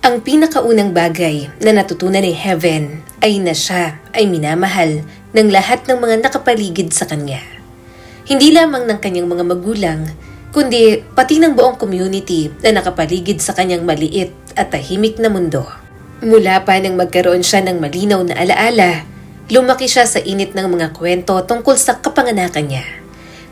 Ang pinakaunang bagay na natutunan ni Heaven ay na siya ay minamahal ng lahat ng mga nakapaligid sa kanya. Hindi lamang ng kanyang mga magulang, kundi pati ng buong community na nakapaligid sa kanyang maliit at tahimik na mundo. Mula pa nang magkaroon siya ng malinaw na alaala, lumaki siya sa init ng mga kwento tungkol sa kapanganakan niya.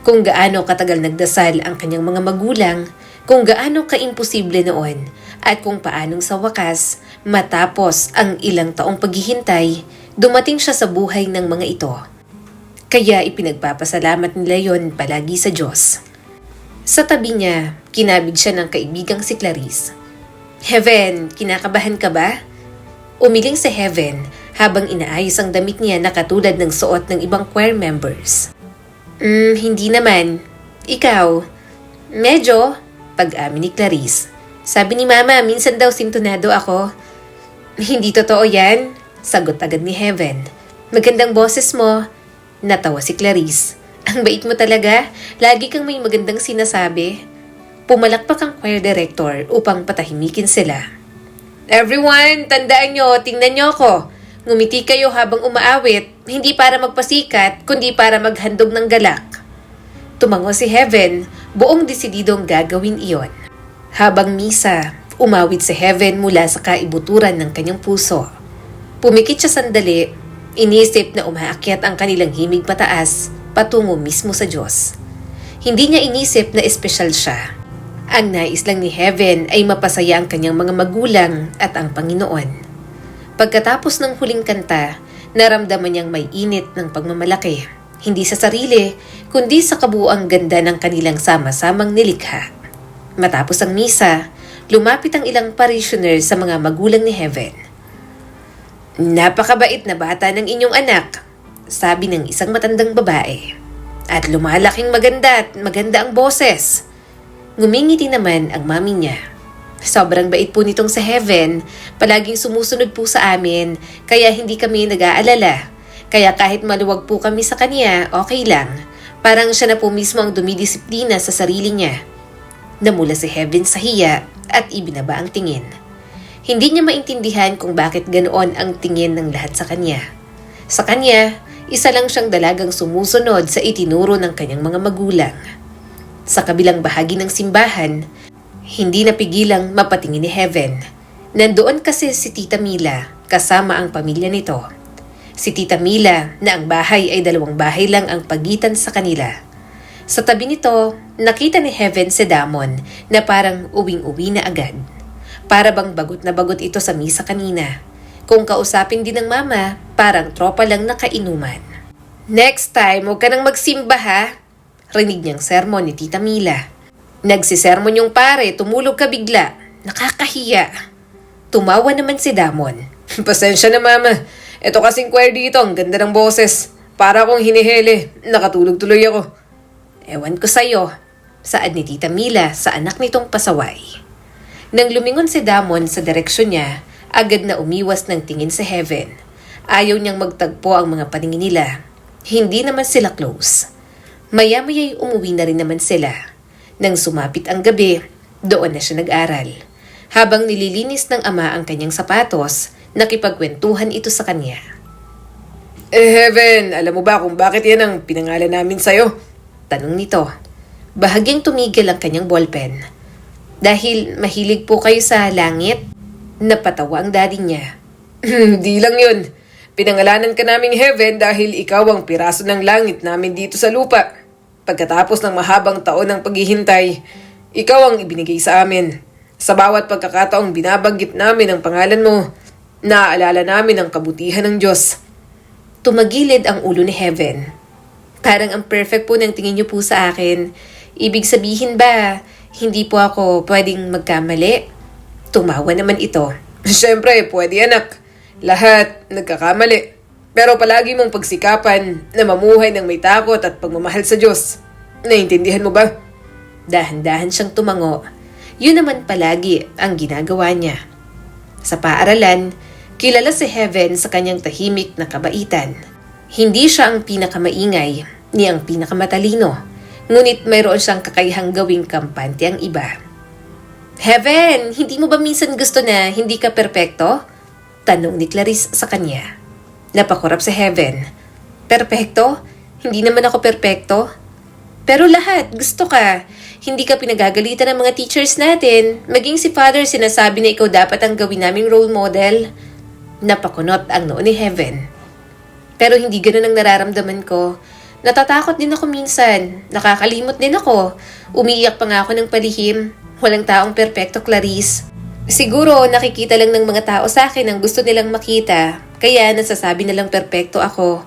Kung gaano katagal nagdasal ang kanyang mga magulang, kung gaano kaimposible noon, at kung paanong sa wakas, matapos ang ilang taong paghihintay, dumating siya sa buhay ng mga ito. Kaya ipinagpapasalamat nila yon palagi sa Diyos. Sa tabi niya, kinabig siya ng kaibigang si Clarice. "Heaven, kinakabahan ka ba?" Umiling si Heaven habang inaayos ang damit niya na katulad ng suot ng ibang choir members. Hindi naman. Ikaw?" "Medyo," pag-amin ni Clarice. "Sabi ni Mama, minsan daw sintonado ako." "Hindi totoo yan," sagot agad ni Heaven. "Magandang boses mo." Natawa si Clarice. "Ang bait mo talaga, lagi kang may magandang sinasabi." Pumalakpak ang choir director upang patahimikin sila. "Everyone, tandaan nyo, tingnan nyo ako. Ngumiti kayo habang umaawit, hindi para magpasikat, kundi para maghandog ng galak." Tumango si Heaven, buong desididong gagawin iyon. Habang misa, umawit si Heaven mula sa kaibuturan ng kanyang puso. Pumikit siya sandali, inisip na umaakyat ang kanilang himig pataas patungo mismo sa Diyos. Hindi niya inisip na espesyal siya. Ang nais lang ni Heaven ay mapasaya ang kanyang mga magulang at ang Panginoon. Pagkatapos ng huling kanta, naramdaman niyang may init ng pagmamalaki, hindi sa sarili, kundi sa kabuuang ganda ng kanilang sama-samang nilikha. Matapos ang misa, lumapit ang ilang parishioner sa mga magulang ni Heaven. "Napakabait na bata ng inyong anak," sabi ng isang matandang babae. "At lumalaking maganda at maganda ang boses." Ngumingiti naman ang mami niya. "Sobrang bait po nitong sa Heaven, palaging sumusunod po sa amin, kaya hindi kami nag-aalala. Kaya kahit maluwag po kami sa kanya, okay lang. Parang siya na po mismo ang dumidisiplina sa sarili niya." Namula si Heaven sa hiya at ibinaba ang tingin. Hindi niya maintindihan kung bakit ganoon ang tingin ng lahat sa kanya. Sa kanya, isa lang siyang dalagang sumusunod sa itinuro ng kanyang mga magulang. Sa kabilang bahagi ng simbahan, hindi napigilang mapatingin ni Heaven. Nandoon kasi si Tita Mila kasama ang pamilya nito. Si Tita Mila na ang bahay ay 2 bahay lang ang pagitan sa kanila. Sa tabi nito, nakita ni Heaven si Damon na parang uwing-uwi na agad. Para bang bagot na bagot ito sa misa kanina. Kung kausapin din ng mama, parang tropa lang nakainuman. "Next time, huwag ka nang magsimba ha," rinig niyang sermon ni Tita Mila. "Nagsisermon yung pare, tumulog ka bigla. Nakakahiya." Tumawa naman si Damon. "Pasensya na mama, ito kasing choir dito, ang ganda ng boses. Para akong hinihele, nakatulog tuloy ako." "Ewan ko sa'yo," saad ni Tita Mila sa anak nitong pasaway. Nang lumingon si Damon sa direksyon niya, agad na umiwas ng tingin sa Heaven. Ayaw niyang magtagpo ang mga paningin nila. Hindi naman sila close. Maya-maya'y umuwi na rin naman sila. Nang sumapit ang gabi, doon na siya nag-aral. Habang nililinis ng ama ang kanyang sapatos, nakipagkwentuhan ito sa kanya. "Heaven, alam mo ba kung bakit yan ang pinangalan namin sa'yo?" tanong nito. Bahagyang tumigil ang kanyang ballpen. "Dahil mahilig po kayo sa langit?" Napatawa ang daddy niya. "Di lang yun. Pinangalanan ka naming Heaven dahil ikaw ang piraso ng langit namin dito sa lupa. Pagkatapos ng mahabang taon ng paghihintay, ikaw ang ibinigay sa amin. Sa bawat pagkakataong binabanggit namin ang pangalan mo, naaalala namin ang kabutihan ng Diyos." Tumagilid ang ulo ni Heaven. "Parang ang perfect po ng tingin niyo po sa akin. Ibig sabihin ba, hindi po ako pwedeng magkamali?" Tumawa naman ito. "Siyempre, pwede anak. Lahat nagkakamali. Pero palagi mong pagsikapan na mamuhay ng may takot at pagmamahal sa Diyos. Naiintindihan mo ba?" Dahan-dahan siyang tumango. Yun naman palagi ang ginagawa niya. Sa paaralan, kilala si Heaven sa kanyang tahimik na kabaitan. Hindi siya ang pinakamaingay, ni ang pinakamatalino, ngunit mayroon siyang kakayahang gawing kampante ang iba. Heaven, hindi mo ba minsan gusto na hindi ka perpekto? Tanong ni Clarice sa kanya. Napakurap si Heaven. Perpekto? Hindi naman ako perpekto. Pero lahat, gusto ka. Hindi ka pinagagalitan ng mga teachers natin. Maging si Father sinasabi na ikaw dapat ang gawin naming role model. Napakunot ang noo ni Heaven. Pero hindi ganun ang nararamdaman ko. Natatakot din ako minsan. Nakakalimot din ako. Umiiyak pa nga ako ng palihim. Walang taong perpekto, Clarice. Siguro nakikita lang ng mga tao sa akin ang gusto nilang makita. Kaya nasasabi nilang perpekto ako.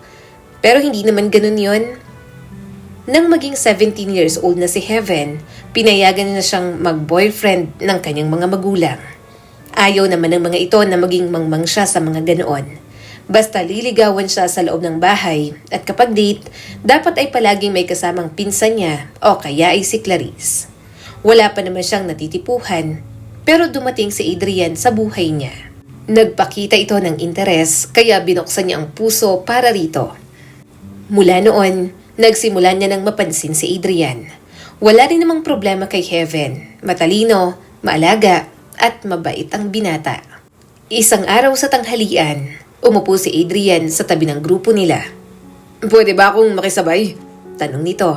Pero hindi naman ganun yon. Nang maging 17 years old na si Heaven, pinayagan na siyang mag-boyfriend ng kanyang mga magulang. Ayaw naman ng mga ito na maging mangmang siya sa mga ganoon. Basta liligawan siya sa loob ng bahay at kapag date, dapat ay palaging may kasamang pinsan niya o kaya ay si Clarice. Wala pa naman siyang natitipuhan, pero dumating si Adrian sa buhay niya. Nagpakita ito ng interes kaya binuksan niya ang puso para rito. Mula noon, nagsimula niya nang mapansin si Adrian. Wala rin namang problema kay Heaven. Matalino, maalaga, at mabait ang binata. Isang araw sa tanghalian, umupo si Adrian sa tabi ng grupo nila. Pwede ba akong makisabay? Tanong nito.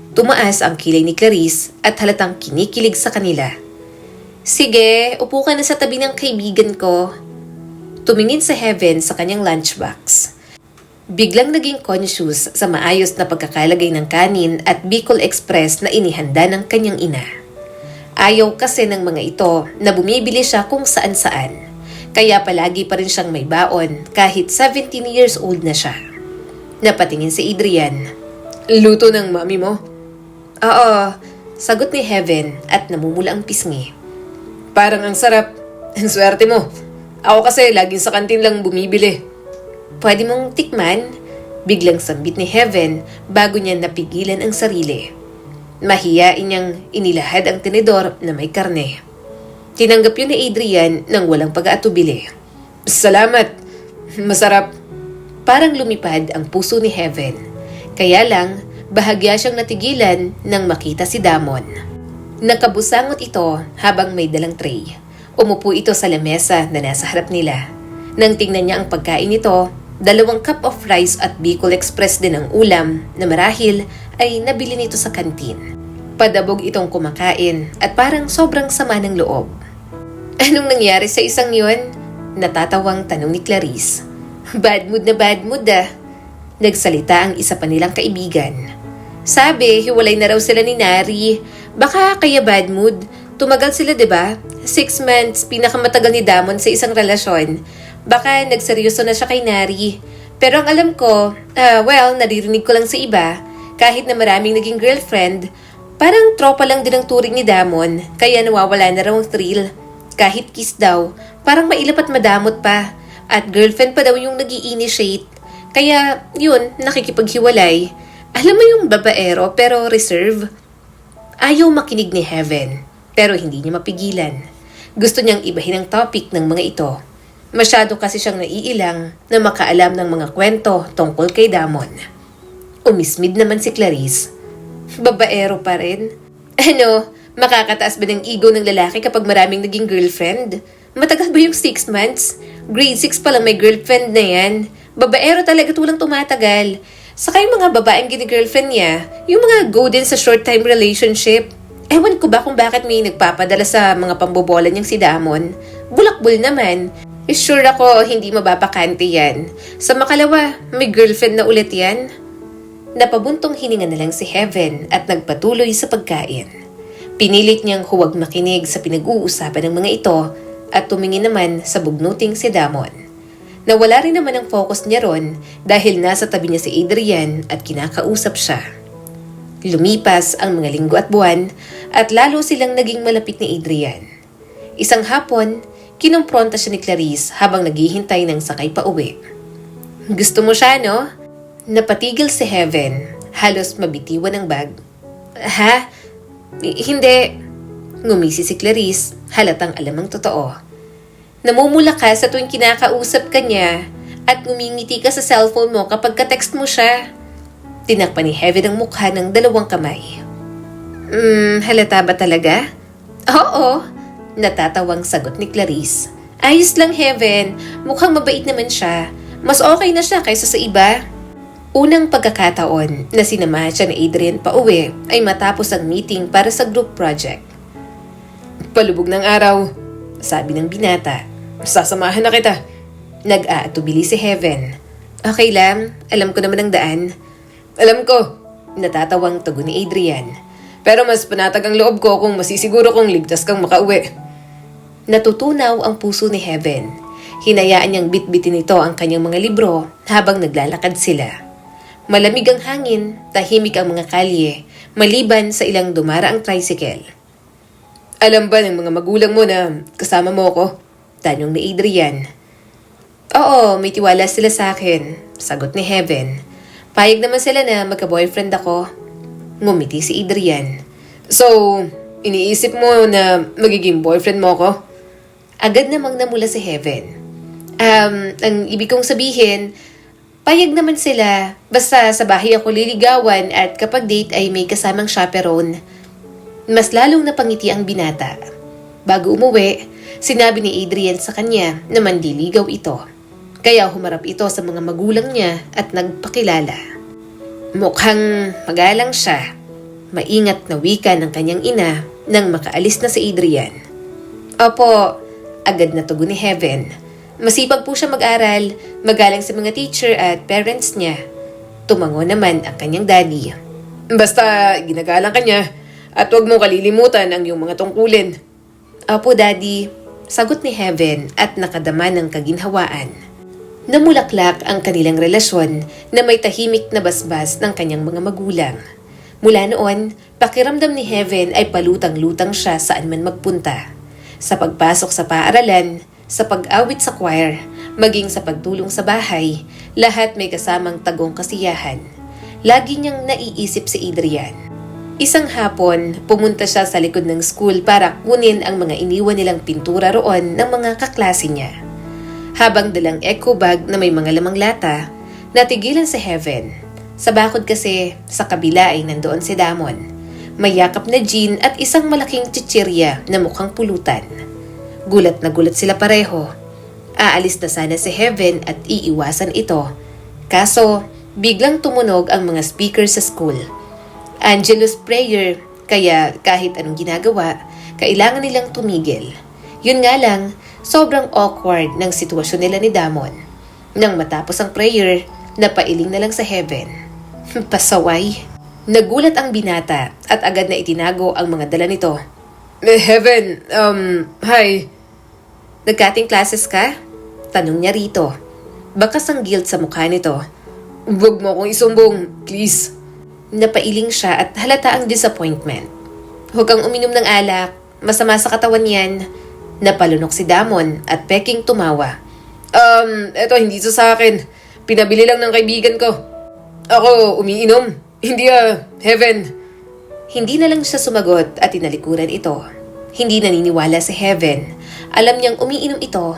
Tumaas ang kilay ni Clarice at halatang kinikilig sa kanila. Sige, upo ka na sa tabi ng kaibigan ko. Tumingin sa Heaven sa kanyang lunchbox. Biglang naging conscious sa maayos na pagkakalagay ng kanin at Bicol Express na inihanda ng kanyang ina. Ayaw kasi ng mga ito na bumibili siya kung saan-saan. Kaya palagi pa rin siyang may baon kahit 17 years old na siya. Napatingin si Adrian. Luto ng mami mo? Oo, sagot ni Heaven at namumula ang pisngi. Parang ang sarap. Ang swerte mo. Ako kasi laging sa kantin lang bumibili. Pwede mong tikman? Biglang sambit ni Heaven bago niya napigilan ang sarili. Mahiyain niyang inilahad ang tinidor na may karne. Tinanggap yun ni Adrian nang walang pag-aatubili. Salamat. Masarap. Parang lumipad ang puso ni Heaven. Kaya lang, bahagya siyang natigilan nang makita si Damon. Nakabusangot ito habang may dalang tray. Umupo ito sa lamesa na nasa harap nila. Nang tingnan niya ang pagkain nito, 2 cup of rice at Bicol Express din ang ulam na marahil ay nabili nito sa kantin. Padabog itong kumakain at parang sobrang sama ng loob. Anong nangyari sa isang yun? Natatawang tanong ni Clarice. Bad mood na bad mood ah. Nagsalita ang isa pa nilang kaibigan. Sabi, hiwalay na raw sila ni Nari. Baka kaya bad mood. Tumagal sila, 'di ba? 6 months, pinakamatagal ni Damon sa isang relasyon. Baka nagseryoso na siya kay Nari. Pero ang alam ko, naririnig ko lang sa iba, kahit na maraming naging girlfriend, parang tropa lang din ang turing ni Damon, kaya nawawala na raw ang thrill. Kahit kiss daw, parang mailap at madamot pa. At girlfriend pa daw yung nag-i-initiate. Kaya, yun, nakikipaghiwalay. Alam mo yung babaero pero reserve? Ayaw makinig ni Heaven, pero hindi niya mapigilan. Gusto niyang ibahin ang topic ng mga ito. Masyado kasi siyang naiilang na makaalam ng mga kwento tungkol kay Damon. Umismid naman si Clarice. Babaero pa rin? Ano, makakataas ba ng ego ng lalaki kapag maraming naging girlfriend? Matagal ba yung 6 months? Grade 6 pa lang may girlfriend na yan. Babaero talaga tulang tumatagal. Saka yung mga babaeng gini-girlfriend niya, yung mga go din sa short-time relationship. Ewan ko ba kung bakit may nagpapadala sa mga pambobola niyang si Damon. Bulakbol naman. Sure ako hindi mababakante yan. Sa makalawa, may girlfriend na ulit yan. Napabuntong hininga na lang si Heaven at nagpatuloy sa pagkain. Pinilit niyang huwag makinig sa pinag-uusapan ng mga ito at tumingin naman sa bugnuting si Damon. Nawala rin naman ang focus niya ron dahil nasa tabi niya si Adrian at kinakausap siya. Lumipas ang mga linggo at buwan at lalo silang naging malapit ni Adrian. Isang hapon, kinumpronta siya ni Clarice habang naghihintay ng sakay pa uwi. Gusto mo siya, no? Napatigil si Heaven, halos mabitiwan ang bag. Ha? Hindi. Ngumisi si Clarice, halatang alam ang totoo. Namumula ka sa tuwing kinakausap ka niya at ngumingiti ka sa cellphone mo kapag ka-text mo siya. Tinakpan ni Heaven ang mukha ng 2 kamay. Halata ba talaga? Oo. Natatawang sagot ni Clarice. Ayos lang, Heaven. Mukhang mabait naman siya. Mas okay na siya kaysa sa iba. Unang pagkakataon na sinamahan siya ni Adrian pa uwi ay matapos ang meeting para sa group project. Palubog ng araw, sabi ng binata. Sasamahan na kita. Nag-aatubili si Heaven. Okay lang, alam ko naman ang daan. Alam ko, natatawang tugon ni Adrian. Pero mas panatag ang loob ko kung masisiguro kong ligtas kang makauwi. Natutunaw ang puso ni Heaven. Hinayaan niyang bitbitin nito ang kanyang mga libro habang naglalakad sila. Malamig ang hangin, tahimik ang mga kalye, maliban sa ilang dumaraang tricycle. Alam ba ng mga magulang mo na kasama mo ako? Tanong ni Adrian. Oo, may tiwala sila sa akin, sagot ni Heaven. Payag naman sila na magka-boyfriend ako. Ngumiti si Adrian. So, iniisip mo na magiging boyfriend mo ako? Agad namang namula si Heaven. Ang ibig kong sabihin, payag naman sila basta sa bahay ako liligawan at kapag date ay may kasamang chaperone. Mas lalong napangiti ang binata. Bago umuwi, sinabi ni Adrian sa kanya na mandiligaw ito. Kaya humarap ito sa mga magulang niya at nagpakilala. Mukhang magalang siya. Maingat na wika ng kanyang ina nang makaalis na si Adrian. Opo, agad na tugon ni Heaven. Masipag po siya mag-aral, magalang sa mga teacher at parents niya. Tumango naman ang kanyang daddy. Basta ginagalang ka niya at huwag mo kalilimutan ang iyong mga tungkulin. Opo, daddy, sagot ni Heaven at nakadama ng kaginhawaan. Namulaklak ang kanilang relasyon na may tahimik na basbas ng kanyang mga magulang. Mula noon, pakiramdam ni Heaven ay palutang-lutang siya saan man magpunta. Sa pagpasok sa paaralan, sa pag-awit sa choir, maging sa pagtulong sa bahay, lahat may kasamang tagong kasiyahan. Lagi niyang naiisip si Adrian. Isang hapon, pumunta siya sa likod ng school para kunin ang mga iniwan nilang pintura roon ng mga kaklase niya. Habang dalang eco bag na may mga lamang lata, natigilan si Heaven. Sa bakod kasi, sa kabila ay nandoon si Damon. May yakap na jean at isang malaking chichirya na mukhang pulutan. Gulat na gulat sila pareho. Aalis na sana si Heaven at iiwasan ito. Kaso, biglang tumunog ang mga speaker sa school. Angelus prayer, kaya kahit anong ginagawa, kailangan nilang tumigil. Yun nga lang, sobrang awkward ng sitwasyon nila ni Damon. Nang matapos ang prayer, napailing na lang sa Heaven. Pasaway. Nagulat ang binata at agad na itinago ang mga dala nito. Heaven, hi. Nagkating classes ka? Tanong niya rito. Bakas ang guilt sa mukha nito. Huwag mo akong isumbong, please. Napailing siya at halata ang disappointment. Huwag kang uminom ng alak, masama sa katawan yan. Napalunok si Damon at peking tumawa. Eto hindi ito sa akin. Pinabili lang ng kaibigan ko. Ako umiinom. Hindi Heaven. Hindi na lang siya sumagot at tinalikuran ito. Hindi naniniwala si Heaven. Alam niyang umiinom ito.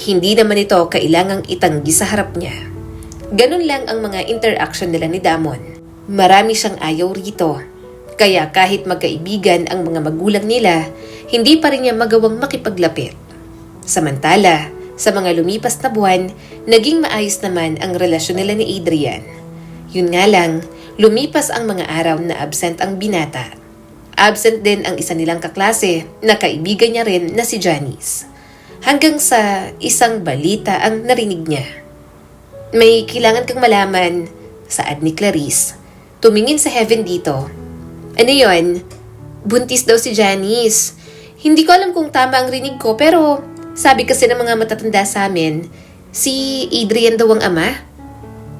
Hindi naman ito kailangang itanggi sa harap niya. Ganun lang ang mga interaction nila ni Damon. Marami siyang ayaw rito. Kaya kahit magkaibigan ang mga magulang nila, hindi pa rin niya magawang makipaglapit. Samantala, sa mga lumipas na buwan, naging maayos naman ang relasyon nila ni Adrian. Yun nga lang, lumipas ang mga araw na absent ang binata. Absent din ang isa nilang kaklase na kaibigan niya rin na si Janice. Hanggang sa isang balita ang narinig niya. May kailangan kang malaman, saad ni Clarice. Tumingin sa Heaven dito. Ano yon? Buntis daw si Janice. Hindi ko alam kung tama ang rinig ko pero sabi kasi ng mga matatanda sa amin, si Adrian daw ang ama.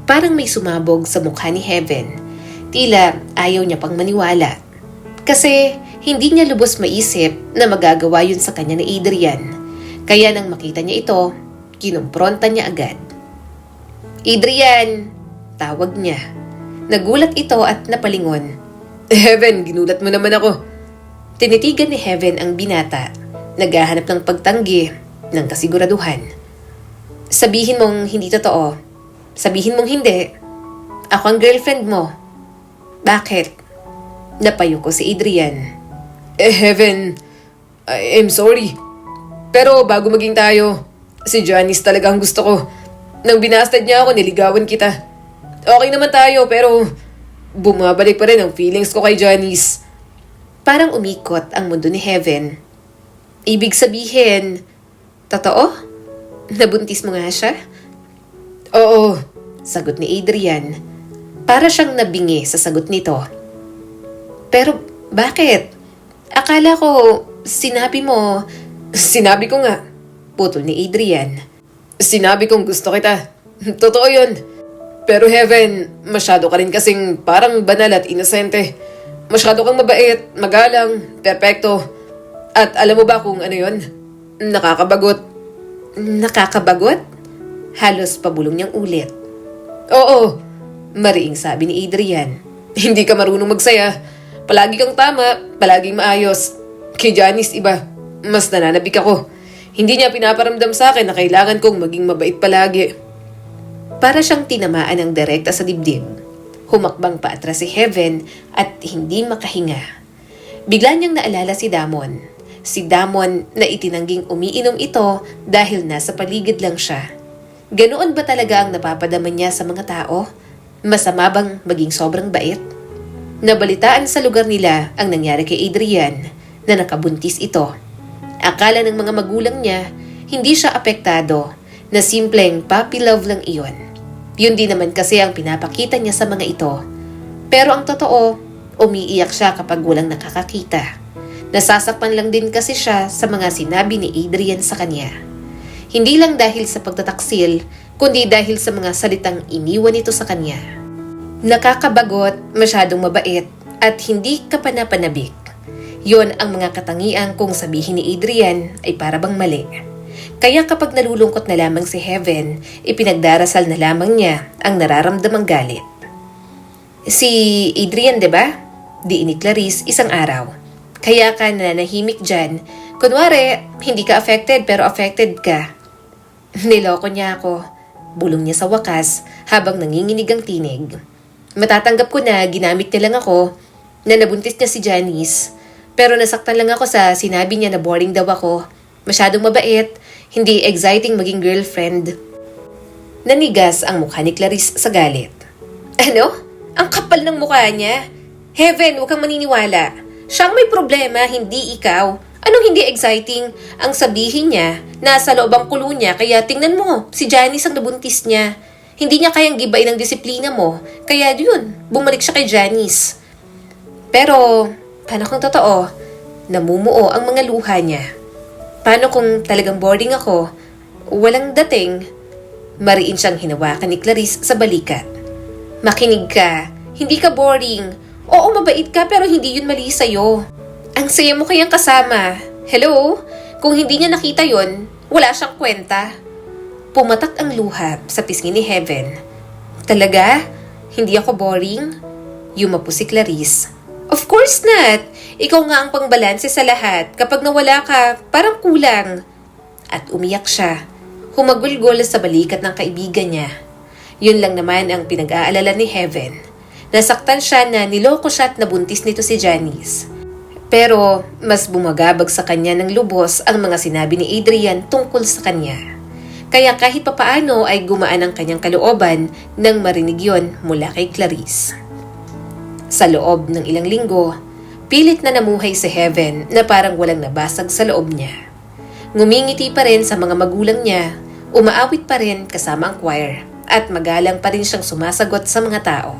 Parang may sumabog sa mukha ni Heaven. Tila ayaw niya pang maniwala. Kasi hindi niya lubos maisip na magagawa yun sa kanya ni Adrian. Kaya nang makita niya ito, kinumpronta niya agad. Adrian! Tawag niya. Nagulat ito at napalingon. Heaven, ginulat mo naman ako. Tinitigan ni Heaven ang binata. Naghahanap ng pagtanggi, ng kasiguraduhan. Sabihin mong hindi totoo. Sabihin mong hindi. Ako ang girlfriend mo. Bakit? Napayo ko si Adrian. Heaven, I'm sorry. Pero bago maging tayo, si Janice talaga ang gusto ko. Nang binastad niya ako, niligawan kita. Okay naman tayo, pero bumabalik pa rin ang feelings ko kay Janice. Parang umikot ang mundo ni Heaven. Ibig sabihin, totoo? Nabuntis mo nga siya? Oo. Sagot ni Adrian. Para siyang nabingi sa sagot nito. Pero bakit? Akala ko sinabi mo... Sinabi ko nga. Putol ni Adrian. Sinabi kong gusto kita. Totoo yun. Pero Heaven, masyado ka rin kasing parang banal at inosente. Masyado kang mabait, magalang, perpekto. At alam mo ba kung ano yun? Nakakabagot. Nakakabagot? Halos pabulong niyang ulit. Oo, Mariing sabi ni Adrian. hindi ka marunong magsaya. Palagi kang tama, palaging maayos. Kay Janice iba, mas nananabik ako. Hindi niya pinaparamdam sa akin na kailangan kong maging mabait palagi. Para siyang tinamaan ng direkta sa dibdib. Humakbang pa atras si Heaven at hindi makahinga. Bigla niyang naalala si Damon. Si Damon na itinangging umiinom ito dahil nasa paligid lang siya. Ganoon ba talaga ang napapadaman niya sa mga tao? Masama bang maging sobrang bait? Nabalitaan sa lugar nila ang nangyari kay Adrian na nakabuntis ito. Akala ng mga magulang niya, hindi siya apektado, na simpleng puppy love lang iyon. Yun din naman kasi ang pinapakita niya sa mga ito. Pero ang totoo, umiiyak siya kapag walang nakakakita. Nasasaktan lang din kasi siya sa mga sinabi ni Adrian sa kanya. Hindi lang dahil sa pagtataksil, kundi dahil sa mga salitang iniwan nito sa kanya. Nakakabagot, masyadong mabait, at hindi kapanapanabik. Yon ang mga katangian kung sabihin ni Adrian ay para bang mali. Kaya kapag nalulungkot na lamang si Heaven, ipinagdarasal na lamang niya ang nararamdamang galit. Si Adrian, 'di ba? Di ni Clarice isang araw. Kaya ka nananahimik dyan. Kunwari, hindi ka affected pero affected ka. Niloko niya ako. Bulong niya sa wakas habang nanginginig ang tinig. Matatanggap ko na ginamit niya lang ako, na nabuntis niya si Janice. Pero nasaktan lang ako sa sinabi niya na boring daw ako. Masyadong mabait, hindi exciting maging girlfriend. Nanigas ang mukha ni Clarice sa galit. Ano? Ang kapal ng mukha niya? Heaven, huwag kang maniniwala. Siyang may problema, hindi ikaw. Anong hindi exciting? Ang sabihin niya, nasa loob ang kulo niya, kaya tingnan mo, si Janice ang nabuntis niya. Hindi niya kayang gibain ang disiplina mo, kaya yun, bumalik siya kay Janice. Pero, paano kung totoo? Namumuo ang mga luha niya. Paano kung talagang boring ako? Walang dating. Mariin siyang hinawakan ni Clarice sa balikat. Makinig ka, hindi ka boring. Oo, mabait ka pero hindi yun mali sa'yo. Ang saya mo kayang kasama. Hello? Kung hindi niya nakita yun, wala siyang kwenta. Pumatak ang luha sa pisngi ni Heaven. Talaga? Hindi ako boring? Yumapo si Clarice. Of course not. Ikaw nga ang pangbalanse sa lahat. Kapag nawala ka, parang kulang. At umiyak siya. Humagulgol sa balikat ng kaibigan niya. Yun lang naman ang pinag-aalala ni Heaven. Nasaktan siya na niloko siya at nabuntis nito si Janice. Pero mas bumagabag sa kanya ng lubos ang mga sinabi ni Adrian tungkol sa kanya. Kaya kahit papaano ay gumaan ang kanyang kalooban nang marinig yon mula kay Clarice. Sa loob ng ilang linggo, pilit na namuhay si Heaven na parang walang nabasag sa loob niya. Ngumingiti pa rin sa mga magulang niya, umaawit pa rin kasama ang choir, at magalang pa rin siyang sumasagot sa mga tao.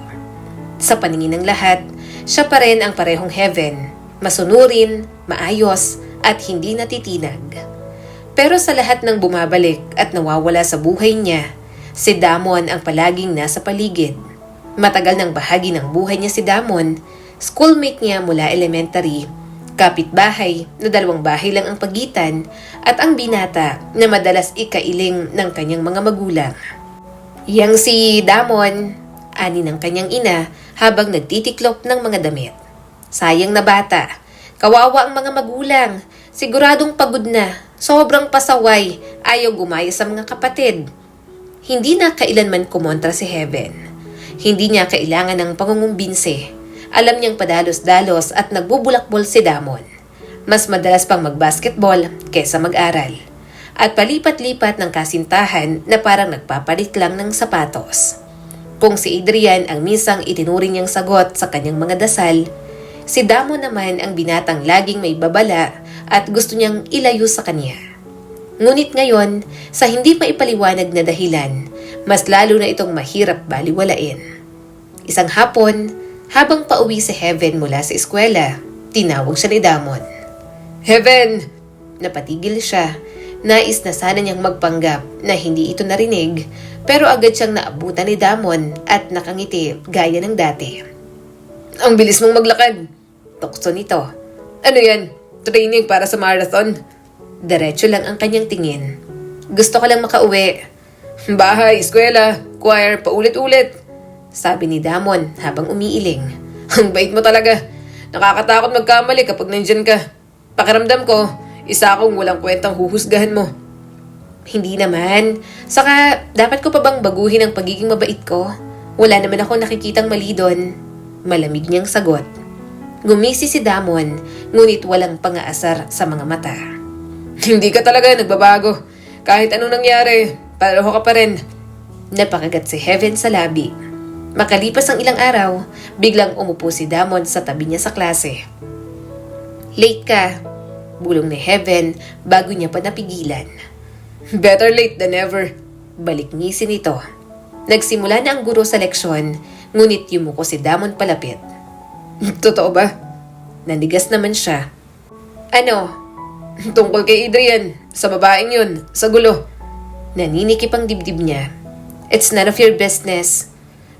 Sa paningin ng lahat, siya pa rin ang parehong Heaven, masunurin, maayos, at hindi natitinag. Pero sa lahat ng bumabalik at nawawala sa buhay niya, si Damon ang palaging nasa paligid. Matagal ng bahagi ng buhay niya si Damon, schoolmate niya mula elementary, kapitbahay na 2 bahay lang ang pagitan, at ang binata na madalas ikailing ng kanyang mga magulang. Yang si Damon, ani ng kanyang ina habang nagtitiklop ng mga damit. Sayang na bata, kawawa ang mga magulang, siguradong pagod na, sobrang pasaway, ayaw gumaya sa mga kapatid. Hindi na kailanman kumontra si Heaven. Hindi niya kailangan ng pangungumbinse. Alam niyang padalos-dalos at nagbubulakbol si Damon. Mas madalas pang mag-basketball kesa mag-aral. At palipat-lipat ng kasintahan na parang nagpapalit lang ng sapatos. Kung si Adrian ang minsang itinuring niyang sagot sa kanyang mga dasal, si Damon naman ang binatang laging may babala at gusto niyang ilayo sa kanya. Ngunit ngayon, sa hindi maipaliwanag na dahilan, mas lalo na itong mahirap baliwalain. Isang hapon, habang pauwi si Heaven mula sa eskwela, tinawag siya ni Damon. Heaven! Napatigil siya. Nais na sana niyang magpanggap na hindi ito narinig, pero agad siyang naabutan ni Damon at nakangiti gaya ng dati. Ang bilis mong maglakad. Tukso nito. Ano yan? Training para sa marathon? Diretso lang ang kanyang tingin. Gusto ko lang makauwi. Bahay, eskwela, choir, paulit-ulit. Sabi ni Damon habang umiiling. Ang bait mo talaga. Nakakatakot magkamali kapag nandyan ka. Pakiramdam ko, isa akong walang kwentang huhusgahan mo. Hindi naman. Saka, dapat ko pa bang baguhin ang pagiging mabait ko? Wala naman akong nakikitang mali doon. Malamig niyang sagot. Gumisi si Damon, ngunit walang pang-aasar sa mga mata. Hindi ka talaga nagbabago. Kahit anong nangyari, pareho ka pa rin. Napakagat si Heaven sa labi. Makalipas ang ilang araw, biglang umupo si Damon sa tabi niya sa klase. Late ka, bulong ni Heaven bago niya pa napigilan. Better late than never. Balik ngisi nito. Nagsimula na ang guro sa leksyon, ngunit yumuko si Damon palapit. Totoo ba? Nanigas naman siya. Ano? Tungkol kay Adrian, sa babaeng yun, sa gulo. Naninikip ang dibdib niya. It's none of your business.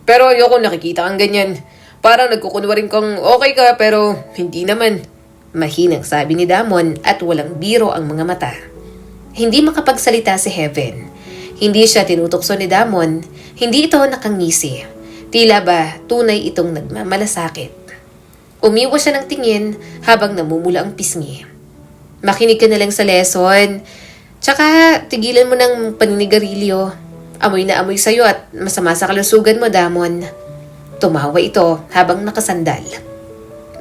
Pero ayoko nakikita kang ganyan. Parang nagkukunwaring kang okay ka pero hindi naman. Mahinang sabi ni Damon at walang biro ang mga mata. Hindi makapagsalita si Heaven. Hindi siya tinutokso ni Damon. Hindi ito nakangisi. Tila ba tunay itong nagmamalasakit. Umiwas siya ng tingin habang namumula ang pisngi. Makinig ka na lang sa lesson. Tsaka tigilan mo ng paninigarilyo. Amoy na amoy sa'yo at masama sa kalusugan mo, Damon. Tumawa ito habang nakasandal.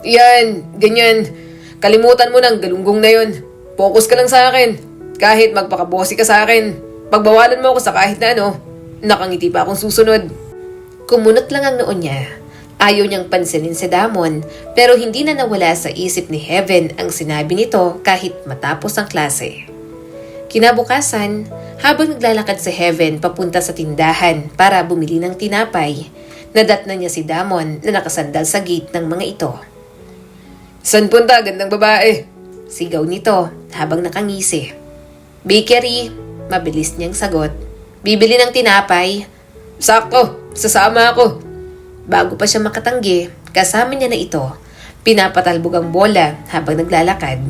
Yan, ganyan. Kalimutan mo ng galunggong na yun. Focus ka lang sa akin. Kahit magpakabosi ka sa akin. Pagbawalan mo ako sa kahit na ano. Nakangiti pa akong susunod. Kumunot lang ang noon niya. Ayaw niyang pansinin si Damon, pero hindi na nawala sa isip ni Heaven ang sinabi nito kahit matapos ang klase. Kinabukasan, habang naglalakad si Heaven papunta sa tindahan para bumili ng tinapay, nadatnan niya si Damon na nakasandal sa gate ng mga ito. San punta? Gandang babae. Sigaw nito habang nakangisi. Bakery, mabilis niyang sagot. Bibili ng tinapay. Sakto, sasama ako. Bago pa siya makatanggi, kasama niya na ito. Pinapatalbog ang bola habang naglalakad.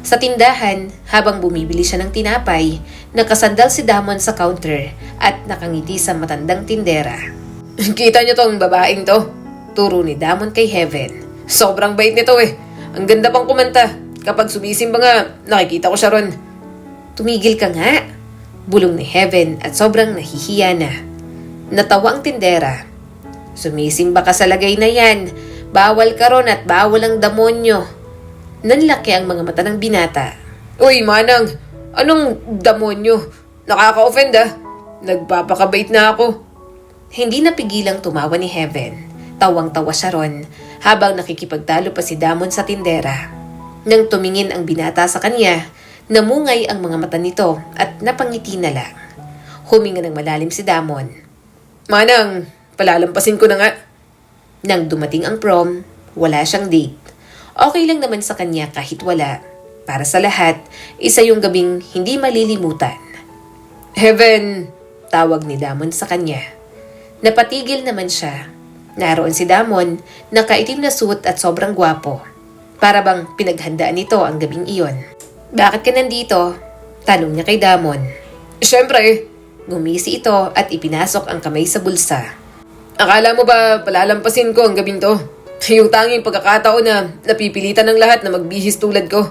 Sa tindahan, habang bumibili siya ng tinapay, nakasandal si Damon sa counter at nakangiti sa matandang tindera. Kita niyo tong babaeng to? Turo ni Damon kay Heaven. Sobrang bait nito eh. Ang ganda pang kumanta. Kapag sumisimba nga, nakikita ko siya ron. Tumigil ka nga, bulong ni Heaven at sobrang nahihiya na. Natawa ang tindera. Sumisimba ka sa lagay na yan. Bawal ka ron at bawal ang demonyo. Nanlaki ang mga mata ng binata. Uy, manang, anong demonyo? Nakaka-offend ah. Nagpapakabait na ako. Hindi napigilang tumawa ni Heaven. Tawang-tawa siya ron habang nakikipagtalo pa si Damon sa tindera. Nang tumingin ang binata sa kanya, namungay ang mga mata nito at napangiti na lang. Huminga ng malalim si Damon. Manang, palalampasin ko na nga. Nang dumating ang prom, wala siyang date. Okay lang naman sa kanya kahit wala. Para sa lahat, isa yung gabing hindi malilimutan. Heaven, tawag ni Damon sa kanya. Napatigil naman siya. Naroon si Damon, nakaitim na suit at sobrang gwapo. Para bang pinaghandaan nito ang gabing iyon. Bakit ka nandito? Tanong niya kay Damon. Siyempre, Gumisi ito at ipinasok ang kamay sa bulsa. akala mo ba palalampasin ko ang gabing to? Yung tanging pagkakataon na napipilitan ng lahat na magbihis tulad ko.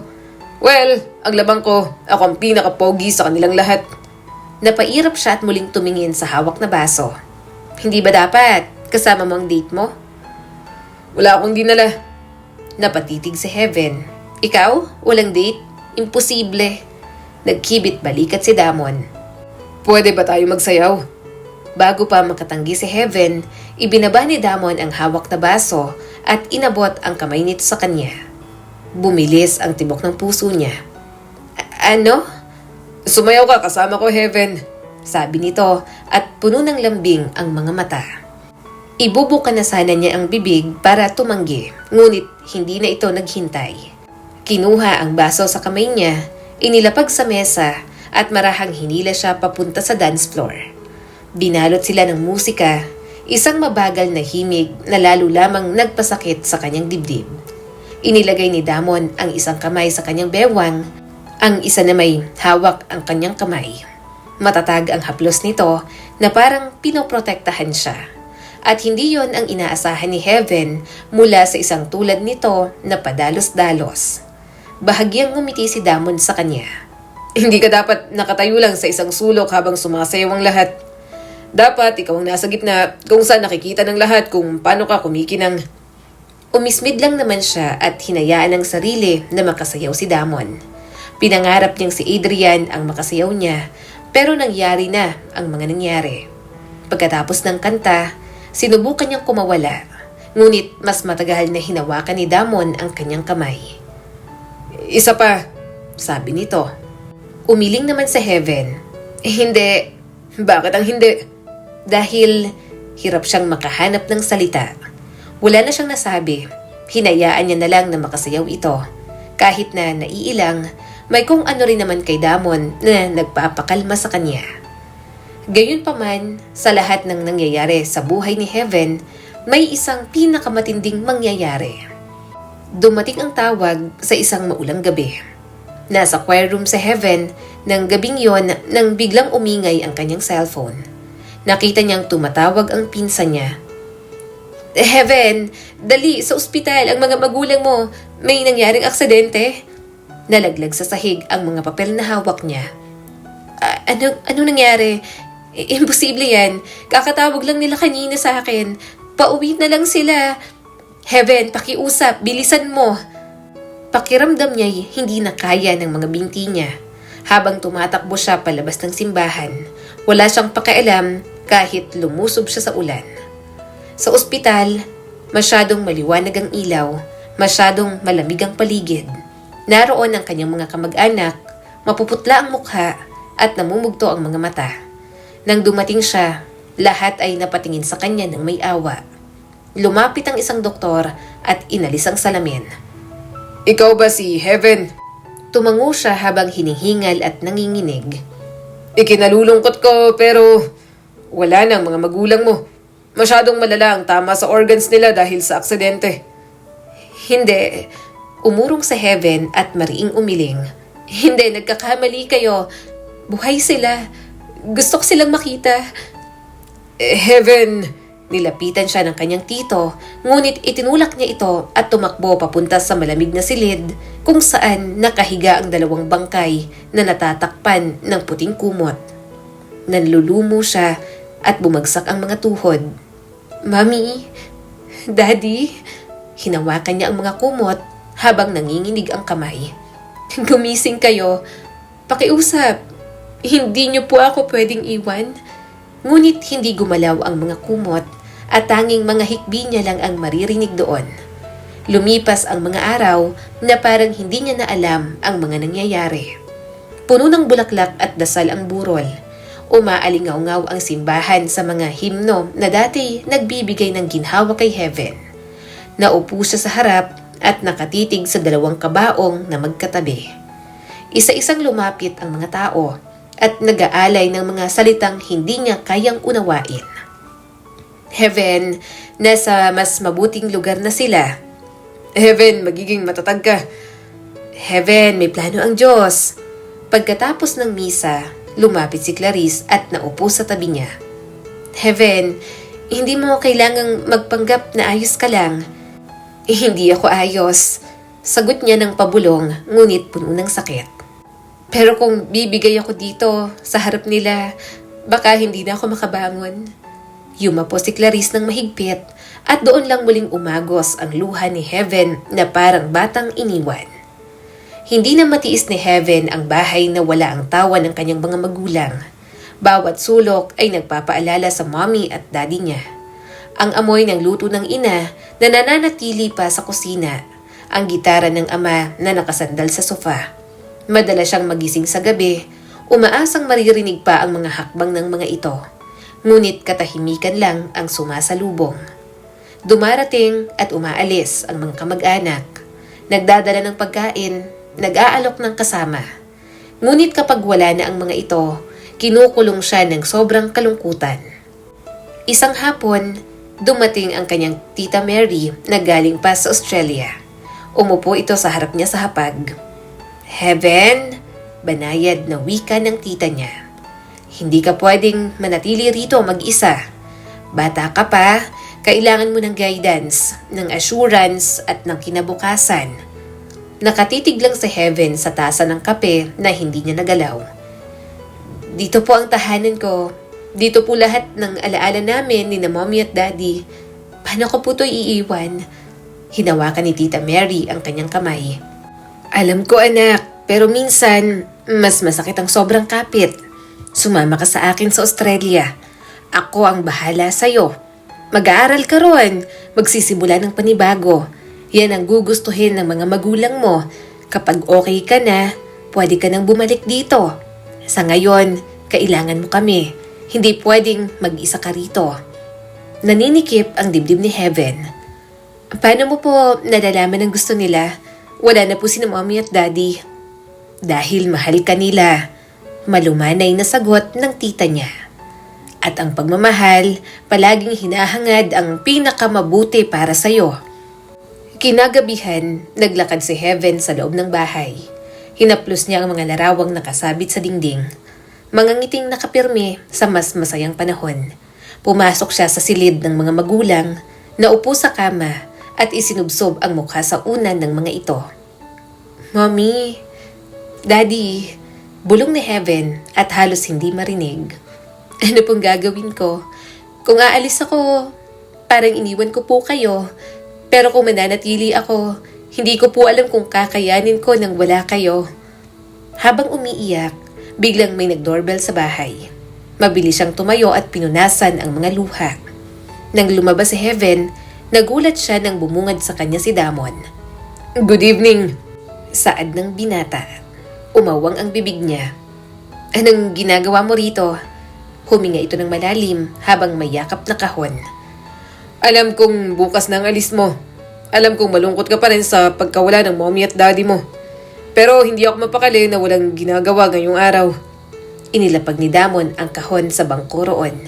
Well, ang labang ko, ako ang pinaka-pogi sa kanilang lahat. Napairap siya at muling tumingin sa hawak na baso. Hindi ba dapat kasama mo ang date mo? Wala akong dinala. Napatitig si Heaven. Ikaw? Walang date? Imposible. Nagkibit balikat si Damon. Pwede ba tayo magsayaw? Bago pa makatanggi si Heaven, ibinaba ni Damon ang hawak na baso at inabot ang kamay nito sa kanya. Bumilis ang tibok ng puso niya. Ano? Sumayaw ka kasama ko, Heaven. Sabi nito at puno ng lambing ang mga mata. Ibubuka na sana niya ang bibig para tumanggi, ngunit hindi na ito naghintay. Kinuha ang baso sa kamay niya, inilapag sa mesa at marahang hinila siya papunta sa dance floor. Binalot sila ng musika, isang mabagal na himig na lalo lamang nagpasakit sa kanyang dibdib. Inilagay ni Damon ang isang kamay sa kanyang bewang, ang isa na may hawak ang kanyang kamay. Matatag ang haplos nito na parang pinoprotektahan siya. At hindi yon ang inaasahan ni Heaven mula sa isang tulad nito na padalos-dalos. Bahagyang ngumiti si Damon sa kanya. Hindi ka dapat nakatayo lang sa isang sulok habang sumasayaw ang lahat. Dapat ikaw ang nasa gitna kung saan nakikita ng lahat kung paano ka kumikinang. Umismid lang naman siya at hinayaan ng sarili na makasayaw si Damon. Pinangarap niyang si Adrian ang makasayaw niya, pero nangyari na ang mga nangyari. Pagkatapos ng kanta, sinubukan niyang kumawala, ngunit mas matagal na hinawakan ni Damon ang kanyang kamay. Isa pa, sabi nito. Umiling naman sa Heaven. Hindi. Bakit ang hindi? Dahil hirap siyang makahanap ng salita. Wala na siyang nasabi. Hinayaan niya na lang na makasayaw ito. Kahit na naiilang, may kung ano rin naman kay Damon na nagpapakalma sa kanya. Gayunpaman, sa lahat ng nangyayari sa buhay ni Heaven, may isang pinakamatinding mangyayari. Dumating ang tawag sa isang maulang gabi. Nasa choir room sa Heaven ng gabing yon nang biglang umingay ang kanyang cellphone. Nakita niyang tumatawag ang pinsan niya. Heaven, dali sa ospital ang mga magulang mo. May nangyaring aksidente. Nalaglag sa sahig ang mga papel na hawak niya. Ano nangyari? Imposible yan. Kakatawag lang nila kanina sa akin. Pauwi na lang sila. Heaven, pakiusap, bilisan mo. Pakiramdam niya hindi na kaya ng mga binti niya. Habang tumatakbo siya palabas ng simbahan, wala siyang pakialam kahit lumusob siya sa ulan. Sa ospital, masyadong maliwanag ang ilaw, masyadong malamig ang paligid. Naroon ang kanyang mga kamag-anak, mapuputla ang mukha at namumugto ang mga mata. Nang dumating siya, lahat ay napatingin sa kanya ng may awa. Lumapit ang isang doktor at inalis ang salamin. Ikaw ba si Heaven? Tumango siya habang hinihingal at nanginginig. Ikinalulungkot ko pero wala na ang mga magulang mo. Masyadong malala ang tama sa organs nila dahil sa aksidente. Hindi. Umurong sa Heaven at mariing umiling. Hindi, nagkakamali kayo. Buhay sila. Gusto ko silang makita. Heaven, Nilapitan siya ng kanyang tito, ngunit itinulak niya ito at tumakbo papunta sa malamig na silid kung saan nakahiga ang dalawang bangkay na natatakpan ng puting kumot. Nanlulumo siya at bumagsak ang mga tuhod. Mami, Daddy, hinawakan niya ang mga kumot habang nanginginig ang kamay. Gumising kayo. Pakiusap. Hindi niyo po ako pwedeng iwan. Ngunit hindi gumalaw ang mga kumot at tanging mga hikbi niya lang ang maririnig doon. Lumipas ang mga araw na parang hindi niya na alam ang mga nangyayari. Puno ng bulaklak at dasal ang burol. Umaalingaw-ngaw ang simbahan sa mga himno na dati nagbibigay ng ginhawa kay Heaven. Naupo siya sa harap at nakatitig sa dalawang kabaong na magkatabi. Isa-isang lumapit ang mga tao at nag-aalay ng mga salitang hindi niya kayang unawain. Heaven, nasa mas mabuting lugar na sila. Heaven, magiging matatag ka. Heaven, may plano ang Diyos. Pagkatapos ng misa, lumapit si Clarice at naupo sa tabi niya. Heaven, hindi mo kailangang magpanggap na ayos ka lang. Hindi ako ayos. Sagot niya ng pabulong, ngunit puno ng sakit. Pero kung bibigay ako dito, sa harap nila, baka hindi na ako makabangon. Yumapo si Clarice ng mahigpit at doon lang muling umagos ang luha ni Heaven na parang batang iniwan. Hindi na matiis ni Heaven ang bahay na wala ang tawa ng kanyang mga magulang. Bawat sulok ay nagpapaalala sa mommy at daddy niya. Ang amoy ng luto ng ina na nananatili pa sa kusina. Ang gitara ng ama na nakasandal sa sofa. Madalas siyang magising sa gabi, umaasang maririnig pa ang mga hakbang ng mga ito. Ngunit katahimikan lang ang sumasalubong. Dumarating at umaalis ang mga kamag-anak. Nagdadala ng pagkain, nag-aalok ng kasama. Ngunit kapag wala na ang mga ito, kinukulong siya ng sobrang kalungkutan. Isang hapon, dumating ang kanyang tita Mary na galing pa sa Australia. Umupo ito sa harap niya sa hapag. Heaven, banayad na wika ng tita niya. Hindi ka pwedeng manatili rito mag-isa. Bata ka pa, kailangan mo ng guidance, ng assurance at ng kinabukasan. Nakatitig lang si Heaven sa tasa ng kape na hindi niya nagalaw. Dito po ang tahanan ko. Dito po lahat ng alaala namin ni na mommy at daddy. Paano ko po ito iiwan? Hinawakan ni Tita Mary ang kanyang kamay. Alam ko anak, pero minsan mas masakit ang sobrang kapit. Sumama ka sa akin sa Australia. Ako ang bahala sa'yo. Mag-aaral ka ron. Magsisimula ng panibago. Yan ang gugustuhin ng mga magulang mo. Kapag okay ka na, pwede ka nang bumalik dito. Sa ngayon, kailangan mo kami. Hindi pwedeng mag-isa ka rito. Naninikip ang dibdib ni Heaven. Paano mo po nalalaman ang gusto nila? Wala na po si mommy at daddy. Dahil mahal ka nila. Malumanay na sagot ng tita niya. At ang pagmamahal, palaging hinahangad ang pinakamabuti para sa'yo. Kinagabihan, naglakad si Heaven sa loob ng bahay. Hinaplos niya ang mga larawang nakasabit sa dingding. Mga ngiting nakapirmi sa mas masayang panahon. Pumasok siya sa silid ng mga magulang, naupo sa kama at isinubsob ang mukha sa unan ng mga ito. Mommy, Daddy, bulong ni Heaven at halos hindi marinig. Ano pong gagawin ko? Kung aalis ako, parang iniwan ko po kayo. Pero kung mananatili ako, hindi ko po alam kung kakayanin ko nang wala kayo. Habang umiiyak, biglang may nag-doorbell sa bahay. Mabilis siyang tumayo at pinunasan ang mga luha. Nang lumabas si Heaven, nagulat siya nang bumungad sa kanya si Damon. Good evening! Saad ng binata. Umawang ang bibig niya. Anong ginagawa mo rito? Huminga ito ng malalim habang may yakap na kahon. Alam kong bukas na ang alis mo. Alam kong malungkot ka pa rin sa pagkawala ng mommy at daddy mo. Pero hindi ako mapakali na walang ginagawa ngayong araw. Inilapag ni Damon ang kahon sa bangko roon.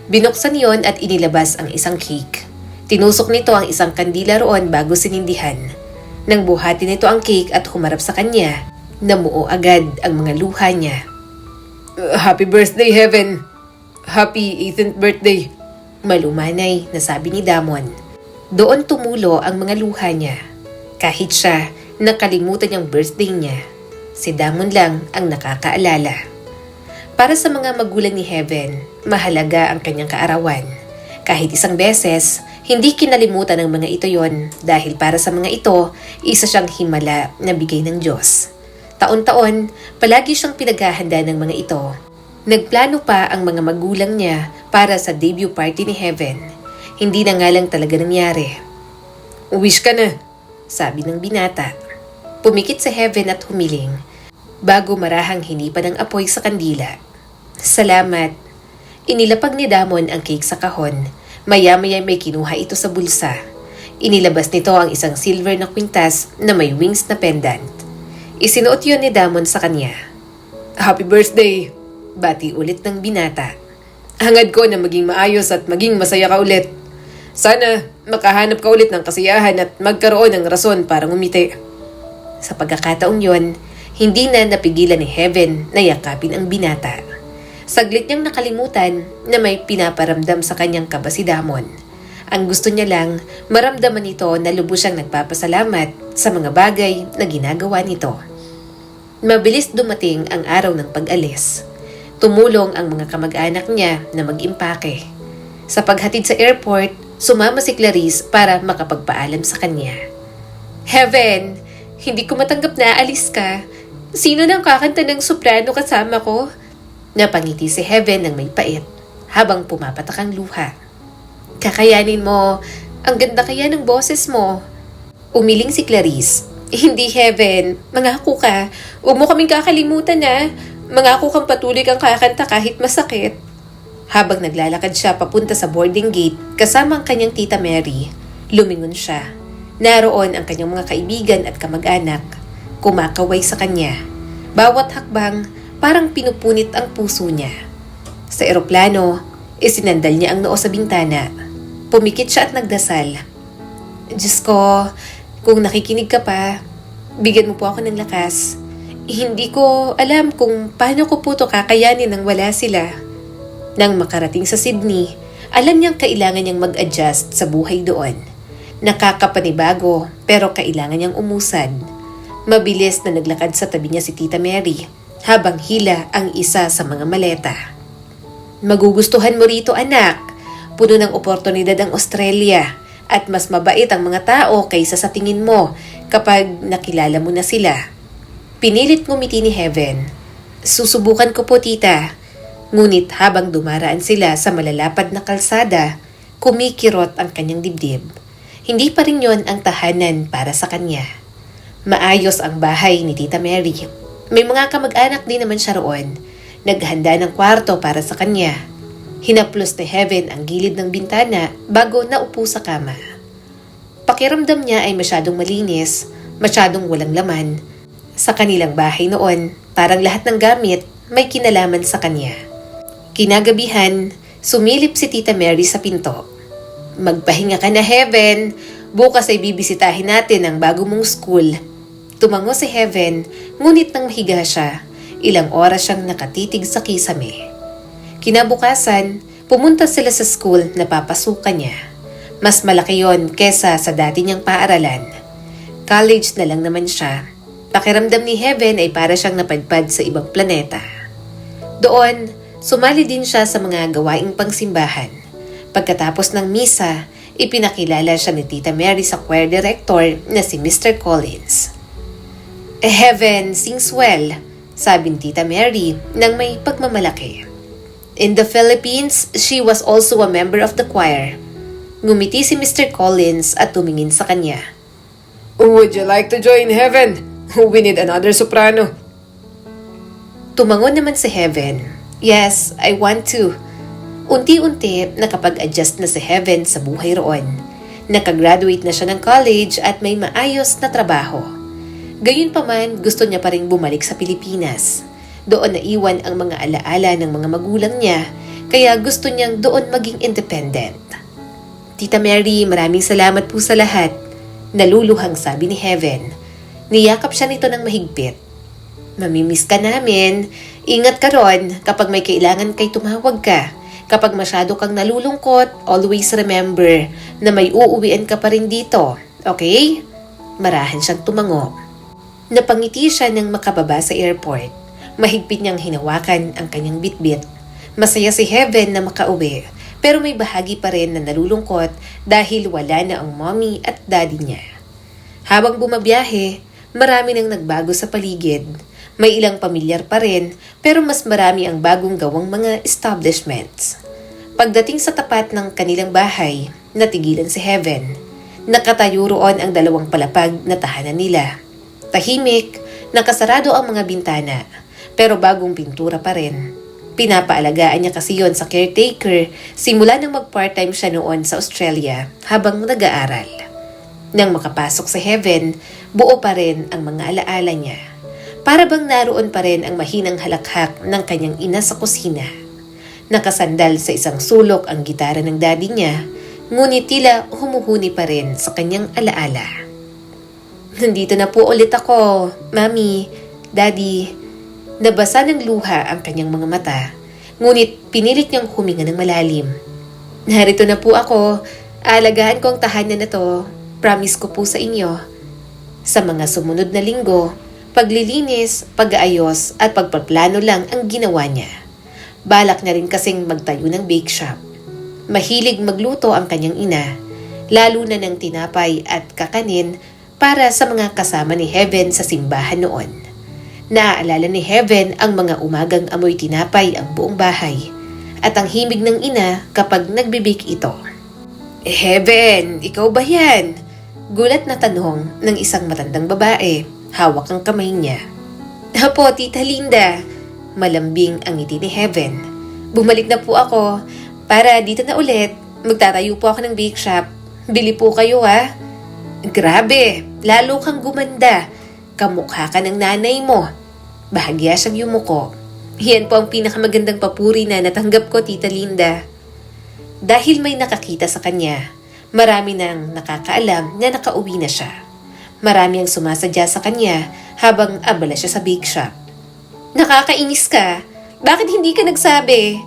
Binuksan yon at inilabas ang isang cake. Tinusok nito ang isang kandila roon bago sinindihan. Nang buhati nito ang cake at humarap sa kanya, namuo agad ang mga luha niya. Happy birthday, Heaven! Happy 18th birthday! Malumanay na sabi ni Damon. Doon tumulo ang mga luha niya. Kahit siya, nakalimutan niyang birthday niya. Si Damon lang ang nakakaalala. Para sa mga magulang ni Heaven, mahalaga ang kanyang kaarawan. Kahit isang beses, hindi kinalimutan ng mga ito yon dahil para sa mga ito, isa siyang himala na bigay ng Diyos. Taon-taon, palagi siyang pinaghahanda ng mga ito. Nagplano pa ang mga magulang niya para sa debut party ni Heaven. Hindi na nga lang talaga nangyari. Wish ka na, sabi ng binata. Pumikit sa Heaven at humiling, bago marahang hinipan ng apoy sa kandila. Salamat. Inilapag ni Damon ang cake sa kahon. Maya-maya may kinuha ito sa bulsa. Inilabas nito ang isang silver na kwintas na may wings na pendant. Isinuot yun ni Damon sa kanya. Happy birthday! Bati ulit ng binata. Hangad ko na maging maayos at maging masaya ka ulit. Sana makahanap ka ulit ng kasiyahan at magkaroon ng rason para ngumiti. Sa pagkakataong yon, hindi na napigilan ni Heaven na yakapin ang binata. Saglit niyang nakalimutan na may pinaparamdam sa kanyang kaba si Damon. Ang gusto niya lang, maramdaman nito na lubos siyang nagpapasalamat sa mga bagay na ginagawa nito. Mabilis dumating ang araw ng pag-alis. Tumulong ang mga kamag-anak niya na mag-impake. Sa paghatid sa airport, sumama si Clarice para makapagpaalam sa kanya. Heaven, Hindi ko matanggap na aalis ka. Sino nang kakanta ng soprano kasama ko? Napangiti si Heaven ng may pait habang pumapatak ang luha. Kakayanin mo. Ang ganda kaya ng boses mo. Umiling si Clarice. Hindi, Heaven. Mangako ka. Huwag mo kaming kakalimutan na. Mangako kang patuloy kang kakanta kahit masakit. Habang naglalakad siya papunta sa boarding gate kasama ang kanyang tita Mary, lumingon siya. Naroon ang kanyang mga kaibigan at kamag-anak. Kumakaway sa kanya. Bawat hakbang parang pinupunit ang puso niya. Sa eroplano, isinandal niya ang noo sa bintana. Pumikit siya at nagdasal. Diyos ko, kung nakikinig ka pa, bigyan mo po ako ng lakas. Hindi ko alam kung paano ko po ito kakayanin nang wala sila. Nang makarating sa Sydney, alam niyang kailangan niyang mag-adjust sa buhay doon. Nakakapanibago pero kailangan niyang umusad. Mabilis na naglakad sa tabi niya si Tita Mary habang hila ang isa sa mga maleta. Magugustuhan mo rito, anak. Puno ng oportunidad ang Australia at mas mabait ang mga tao kaysa sa tingin mo kapag nakilala mo na sila. Pinilit ngumiti ni Heaven. Susubukan ko po, tita. Ngunit habang dumaraan sila sa malalapad na kalsada, kumikirot ang kanyang dibdib. Hindi pa rin yon ang tahanan para sa kanya. Maayos ang bahay ni Tita Mary. May mga kamag-anak din naman siya roon. Naghanda ng kwarto para sa kanya. Hinaplos ni Heaven ang gilid ng bintana bago naupo sa kama. Pakiramdam niya ay masyadong malinis, masyadong walang laman. Sa kanilang bahay noon, parang lahat ng gamit may kinalaman sa kanya. Kinagabihan, sumilip si Tita Mary sa pinto. Magpahinga ka na, Heaven. Bukas ay bibisitahin natin ang bago mong school. Tumango si Heaven, ngunit nang mahiga siya, ilang oras siyang nakatitig sa kisame. Kinabukasan, pumunta sila sa school na papasukan niya. Mas malaki yon kesa sa dati niyang paaralan. College na lang naman siya. Pakiramdam ni Heaven ay para siyang napadpad sa ibang planeta. Doon, sumali din siya sa mga gawaing pangsimbahan. Pagkatapos ng misa, ipinakilala siya ni Tita Mary sa choir director na si Mr. Collins. Heaven sings well, sabi ni Tita Mary nang may pagmamalaki. In the Philippines, she was also a member of the choir. Ngumiti si Mr. Collins at tumingin sa kanya. Would you like to join Heaven? We need another soprano. Tumangon naman si Heaven. Yes, I want to. Unti-unti nakapag-adjust na si Heaven sa buhay roon. Nakagraduate na siya ng college at may maayos na trabaho. Gayunpaman, gusto niya pa rin bumalik sa Pilipinas. Doon naiwan ang mga alaala ng mga magulang niya, kaya gusto niyang doon maging independent. Tita Mary, maraming salamat po sa lahat. Naluluhang sabi ni Heaven. Niyakap siya nito ng mahigpit. Mamimiss ka namin. Ingat ka ron kapag may kailangan kay tumawag ka. Kapag masyado kang nalulungkot, always remember na may uuwian ka pa rin dito. Okay? Marahan siyang tumango. Napangiti siya nang makababa sa airport. Mahigpit niyang hinawakan ang kanyang bitbit. Masaya si Heaven na makauwi, pero may bahagi pa rin na nalulungkot dahil wala na ang mommy at daddy niya. Habang bumabiyahe, marami nang nagbago sa paligid. May ilang pamilyar pa rin, pero mas marami ang bagong gawang mga establishments. Pagdating sa tapat ng kanilang bahay, natigilan si Heaven. Nakatayo roon ang dalawang palapag na tahanan nila. Tahimik, nakasarado ang mga bintana, pero bagong pintura pa rin. Pinapaalagaan niya kasi yon sa caretaker simula nang mag-part-time siya noon sa Australia habang nag-aaral. Nang makapasok sa Heaven, buo pa rin ang mga alaala niya. Para bang naroon pa rin ang mahinang halakhak ng kanyang ina sa kusina. Nakasandal sa isang sulok ang gitara ng daddy niya, ngunit tila humuhuni pa rin sa kanyang alaala. Nandito na po ulit ako, Mami, Daddy. Nabasa ng luha ang kanyang mga mata, ngunit pinilit niyang huminga ng malalim. Narito na po ako, aalagaan ko ang tahanan na to, promise ko po sa inyo. Sa mga sumunod na linggo, paglilinis, pag-aayos at pagpaplano lang ang ginawa niya. Balak niya rin kasing magtayo ng bake shop. Mahilig magluto ang kanyang ina, lalo na ng tinapay at kakanin para sa mga kasama ni Heaven sa simbahan noon. Naaalala ni Heaven ang mga umagang amoy tinapay ang buong bahay at ang himig ng ina kapag nagbibake ito. Heaven, ikaw ba yan? Gulat na tanong ng isang matandang babae, hawak ang kamay niya. Apo, Tita Linda. Malambing ang ngiti ni Heaven. Bumalik na po ako para dito na ulit. Magtatayo po ako ng bake shop. Bili po kayo ha. Grabe, lalo kang gumanda. Kamukha ka ng nanay mo. Bahagya siyang yumuko. Yan po ang pinakamagandang papuri na natanggap ko, Tita Linda. Dahil may nakakita sa kanya, marami nang nakakaalam na nakauwi na siya. Marami ang sumasadya sa kanya habang abala siya sa bake shop. Nakakainis ka. Bakit hindi ka nagsabi?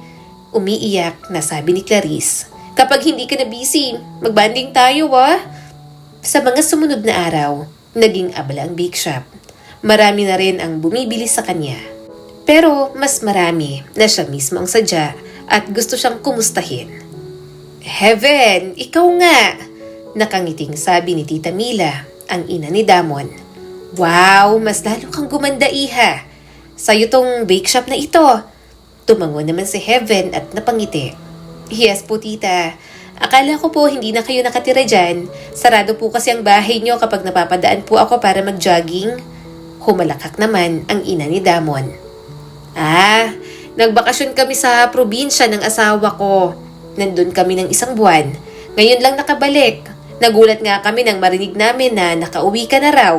Umiiyak na sabi ni Clarice. Kapag hindi ka na busy, magbanding tayo Sa mga sumunod na araw, naging abala ang bake shop. Marami na rin ang bumibili sa kanya. Pero mas marami na siya mismo ang sadya at gusto siyang kumustahin. Heaven, ikaw nga! Nakangiting sabi ni Tita Mila, ang ina ni Damon. Wow, mas lalo kang gumanda, iha. Sa'yo tong bake shop na ito. Tumango naman si Heaven at napangiti. Yes po, tita. Akala ko po hindi na kayo nakatira dyan. Sarado po kasi ang bahay nyo kapag napapadaan po ako para mag-jogging. Humalakak naman ang ina ni Damon. Nagbakasyon kami sa probinsya ng asawa ko. Nandun kami ng 1 buwan. Ngayon lang nakabalik. Nagulat nga kami nang marinig namin na nakauwi ka na raw.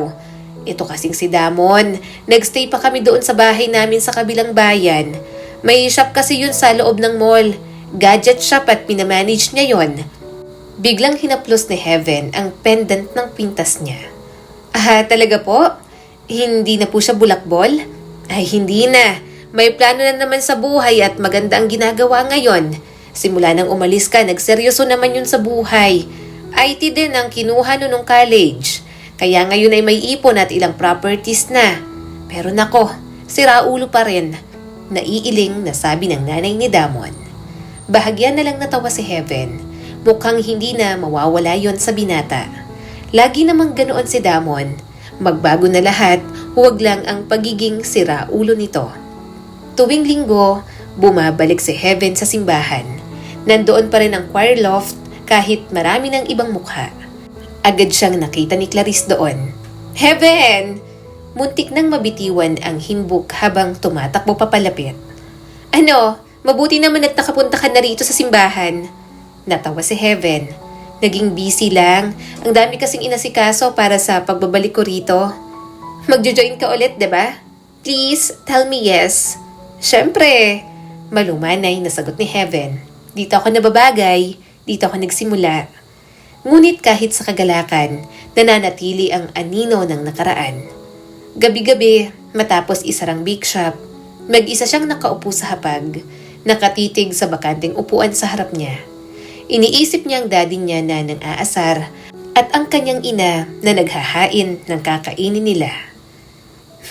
Ito kasing si Damon. Nagstay pa kami doon sa bahay namin sa kabilang bayan. May shop kasi yun sa loob ng mall. Gadget shop at minamanage niya yon. Biglang hinaplos ni Heaven ang pendant ng pintas niya. Talaga po? Hindi na po siya bulakbol? Ay, hindi na. May plano na naman sa buhay at maganda ang ginagawa ngayon. Simula nang umalis ka, nagseryoso naman yun sa buhay. IT din ang kinuha nung college. Kaya ngayon ay may ipon at ilang properties na. Pero nako, sira ulo pa rin. Naiiling na sabi ng nanay ni Damon. Bahagyan na lang natawa si Heaven. Mukhang hindi na mawawala yon sa binata. Lagi namang ganoon si Damon. Magbago na lahat, huwag lang ang pagiging sira ulo nito. Tuwing linggo, bumabalik si Heaven sa simbahan. Nandoon pa rin ang choir loft kahit marami ng ibang mukha. Agad siyang nakita ni Clarice doon. Heaven! Muntik nang mabitiwan ang himbok habang tumatakbo papalapit. Ano? Mabuti naman at nakapunta ka na rito sa simbahan. Natawa si Heaven. Naging busy lang. Ang dami kasing inasikaso para sa pagbabalik ko rito. Magjo-join ka ulit, diba? Please, tell me yes. Syempre. Malumanay na sagot ni Heaven. Dito ako nababagay. Dito ako nagsimula. Ngunit kahit sa kagalakan, nananatili ang anino ng nakaraan. Gabi-gabi, matapos isarang bake shop, mag-isa siyang nakaupo sa hapag. Nakatitig sa bakanteng upuan sa harap niya. Iniisip niya ang daddy niya na nang-aasar at ang kanyang ina na naghahain ng kakainin nila.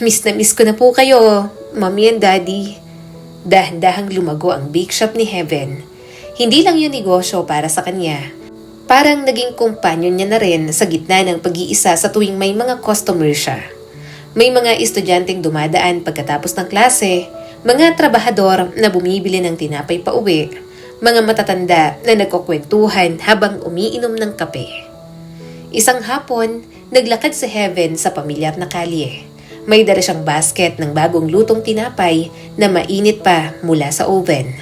Miss na miss ko na po kayo, mommy and daddy. Dahan-dahang lumago ang bake shop ni Heaven. Hindi lang yun negosyo para sa kanya. Parang naging companion niya na rin sa gitna ng pag-iisa sa tuwing may mga customer siya. May mga estudyanteng dumadaan pagkatapos ng klase, mga trabahador na bumibili ng tinapay pa uwi, mga matatanda na nagkukwentuhan habang umiinom ng kape. Isang hapon, naglakad si Heaven sa pamilyar na kalye. May dala siyang basket ng bagong lutong tinapay na mainit pa mula sa oven.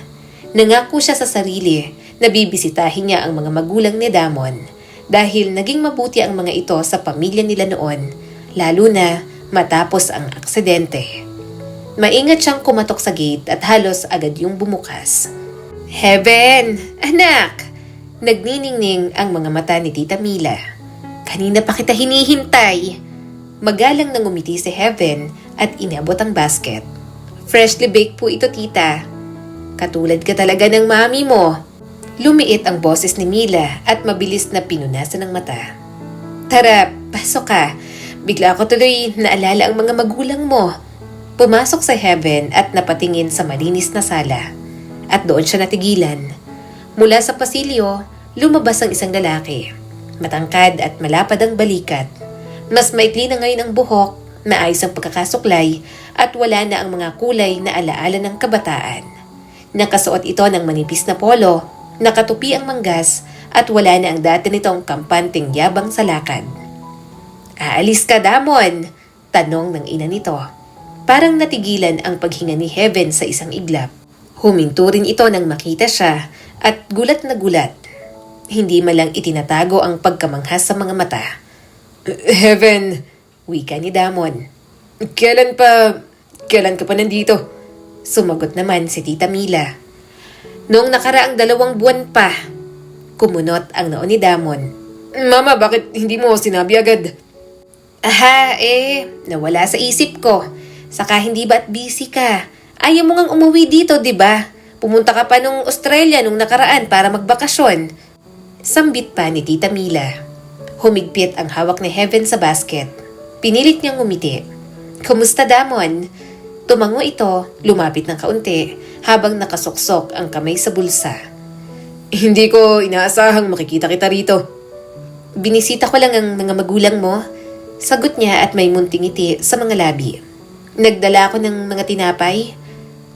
Nangako siya sa sarili na bibisitahin niya ang mga magulang ni Damon dahil naging mabuti ang mga ito sa pamilya nila noon, lalo na matapos ang aksidente. Maingat siyang kumatok sa gate at halos agad yung bumukas. Heaven! Anak! Nagniningning ang mga mata ni Tita Mila. Kanina pa kita hinihintay. Magalang nang umiti si Heaven at inabot ang basket. Freshly baked po ito, tita. Katulad ka talaga ng mami mo. Lumiit ang boses ni Mila at mabilis na pinunasan ng mata. Tara, pasok ka. Bigla ko tuloy naalala ang mga magulang mo. Pumasok sa Heaven at napatingin sa malinis na sala. At doon siya natigilan. Mula sa pasilyo, lumabas ang isang lalaki. Matangkad at malapad ang balikat. Mas maikli na ngayon ang buhok, maayos ang pagkakasuklay, at wala na ang mga kulay na alaala ng kabataan. Nakasuot ito ng manipis na polo, nakatupi ang manggas, at wala na ang dati nitong kampanteng yabang sa lakad. "Aalis ka, Damon?" tanong ng ina nito. Parang natigilan ang paghinga ni Heaven sa isang iglap. Huminto rin ito nang makita siya at gulat na gulat. Hindi malang itinatago ang pagkamanghas sa mga mata. Heaven, Wika ni Damon. kailan ka pa nandito? Sumagot naman si Tita Mila. Noong nakaraang 2 buwan pa, kumunot ang noo ni Damon. Mama, bakit hindi mo sinabi agad? Nawala sa isip ko. Saka hindi ba't busy ka? Ayaw mo ngang umuwi dito, di ba? Pumunta ka pa nung Australia nung nakaraan para magbakasyon. Sambit pa ni Tita Mila. Humigpit ang hawak ni Heaven sa basket. Pinilit niyang ngumiti. "Kumusta, Damon?" Tumango ito, lumapit ng kaunti, habang nakasuksok ang kamay sa bulsa. Hindi ko inaasahang makikita kita rito. "Binisita ko lang ang mga magulang mo." Sagot niya at may munting ngiti sa mga labi. "Nagdala ako ng mga tinapay."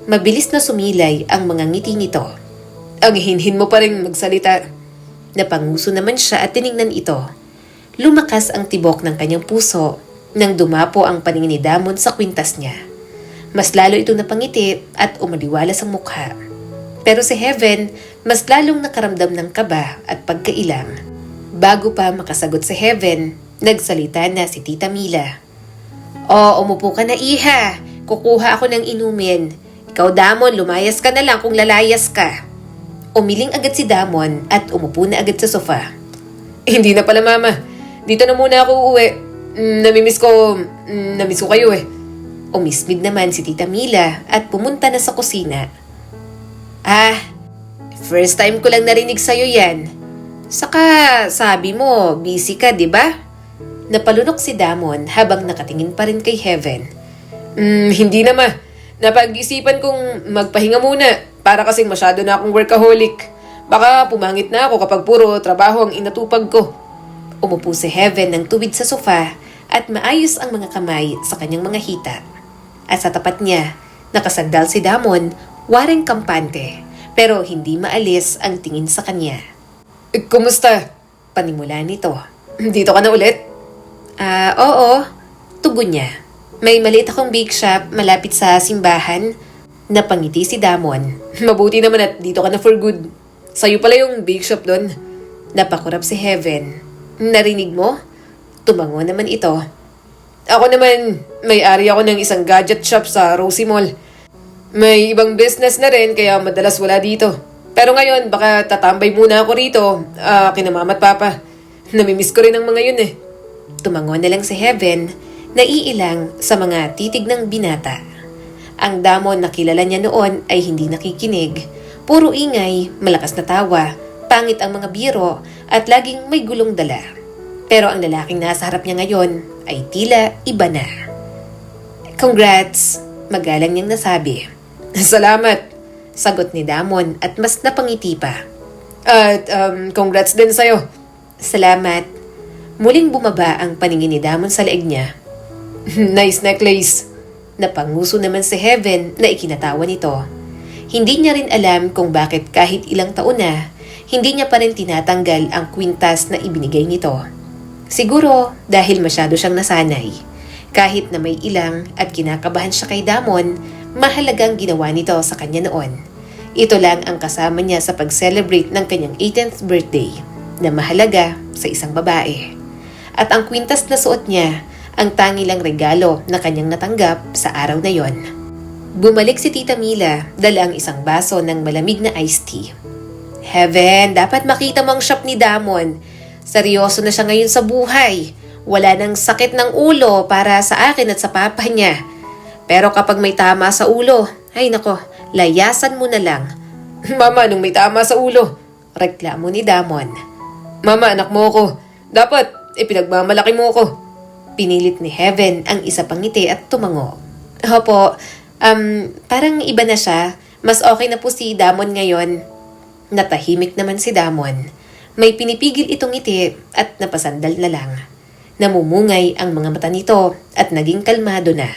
Mabilis na sumilay ang mga ngiti nito. Ang hinhin mo pa rin magsalita. Napanguso naman siya at tiningnan ito. Lumakas ang tibok ng kanyang puso nang dumapo ang paningin ni Damon sa kwintas niya. Mas lalo itong napangiti at umaliwalas ang mukha. Pero si Heaven, mas lalong nakaramdam ng kaba at pagkailang. Bago pa makasagot si Heaven, nagsalita na si Tita Mila. Umupo ka na, iha. Kukuha ako ng inumin. Ikaw, Damon, lumayas ka na lang kung lalayas ka." Umiling agad si Damon at umupo na agad sa sofa. Hindi na pala, Mama. Dito na muna ako uuwi. Namiss ko kayo eh. Umismid naman si Tita Mila at pumunta na sa kusina. First time ko lang narinig sa'yo yan. Saka sabi mo, busy ka, di ba? Napalunok si Damon habang nakatingin pa rin kay Heaven. Hindi na, Ma. Napag-isipan kong magpahinga muna para kasing masyado na akong workaholic. Baka pumangit na ako kapag puro trabaho ang inatupag ko. Umupo si Heaven ng tuwid sa sofa at maayos ang mga kamay sa kanyang mga hita. At sa tapat niya, nakasandal si Damon, waring kampante, pero hindi maalis ang tingin sa kanya. Kumusta? Panimula nito. Dito ka na ulit? Oo, tugon niya. May maliit akong bake shop malapit sa simbahan. Napangiti si Damon. Mabuti naman at dito ka na for good. Sa'yo pala yung bake shop doon. Napakurap si Heaven. Narinig mo? Tumango naman ito. Ako naman, may-ari ako ng isang gadget shop sa Rosie Mall. May ibang business na rin kaya madalas wala dito. Pero ngayon, baka tatambay muna ako rito, kina mama at papa. Namimiss ko rin ang mga yun eh. Tumango na lang si Heaven, naiilang sa mga titig ng binata. Ang Damon na kilala niya noon ay hindi nakikinig. Puro ingay, malakas na tawa, pangit ang mga biro at laging may gulong dala. Pero ang lalaking nasa harap niya ngayon ay tila iba na. "Congrats!" magalang niyang nasabi. Salamat, Sagot ni Damon at mas napangiti pa. At congrats din sa'yo. Salamat. Muling bumaba ang paningin ni Damon sa leeg niya. Nice necklace. Napanguso naman si Heaven na ikinatawa nito. Hindi niya rin alam kung bakit kahit ilang taon na, hindi niya pa rin tinatanggal ang kwintas na ibinigay nito. Siguro dahil masyado siyang nasanay. Kahit na may ilang at kinakabahan siya kay Damon, mahalagang ginawa nito sa kanya noon. Ito lang ang kasama niya sa pag-celebrate ng kanyang 18th birthday na mahalaga sa isang babae. At ang kwintas na suot niya, ang tangi lang regalo na kanyang natanggap sa araw na yon. Bumalik si Tita Mila, dala ang isang baso ng malamig na iced tea. "Heaven, dapat makita mo ang shop ni Damon. Seryoso na siya ngayon sa buhay. Wala nang sakit ng ulo para sa akin at sa papa niya. Pero kapag may tama sa ulo, ay nako, layasan mo na lang." Mama, nung may tama sa ulo. Reklamo ni Damon. Mama, anak mo ko. Dapat, pinagmamalaki mo ko. Pinilit ni Heaven ang isa pang ngiti at tumango. Opo, parang iba na siya. Mas okay na po si Damon ngayon. Natahimik naman si Damon. May pinipigil itong ngiti at napasandal na lang. Namumungay ang mga mata nito at naging kalmado na.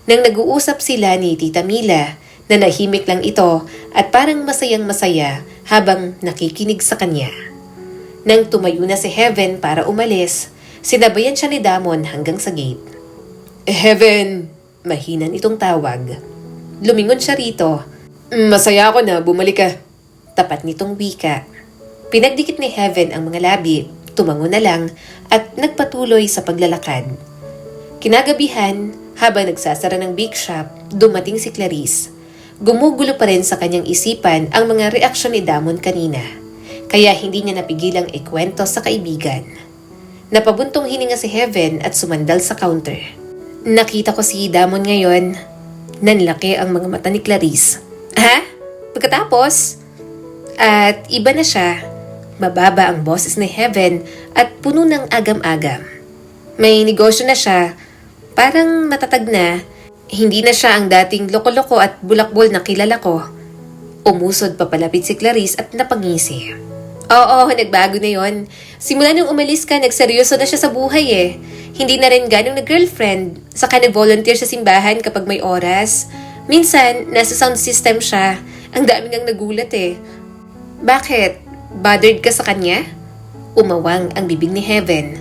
Nang nag-uusap sila ni Tita Mila, nanahimik lang ito at parang masayang masaya habang nakikinig sa kanya. Nang tumayo na si Heaven para umalis, sinabayan siya ni Damon hanggang sa gate. Heaven! Mahinan itong tawag. Lumingon siya rito. Masaya ako na bumalik ka. Tapat nitong wika. Pinagdikit ni Heaven ang mga labi, tumango na lang at nagpatuloy sa paglalakad. Kinagabihan, habang nagsasara ng bake shop, dumating si Clarice. Gumugulo pa rin sa kanyang isipan ang mga reaksyon ni Damon kanina, kaya hindi niya napigilang ikwento sa kaibigan. Napabuntong hininga si Heaven at sumandal sa counter. Nakita ko si Damon ngayon. Nanlaki ang mga mata ni Clarice. Ha? Pagkatapos? At iba na siya. Mababa ang boses ni Heaven at puno ng agam-agam. May negosyo na siya. Parang matatag na. Hindi na siya ang dating loko-loko at bulakbol na kilala ko. Umusod papalapit si Clarice at napangisi. Oo, nagbago na yon. Simula nung umalis ka, nagseryoso na siya sa buhay eh. Hindi na rin ganong nag-girlfriend. Saka nag-volunteer sa simbahan kapag may oras. Minsan, nasa sound system siya. Ang dami ngang nagulat eh. Bakit? Bothered ka sa kanya? Umawang ang bibig ni Heaven.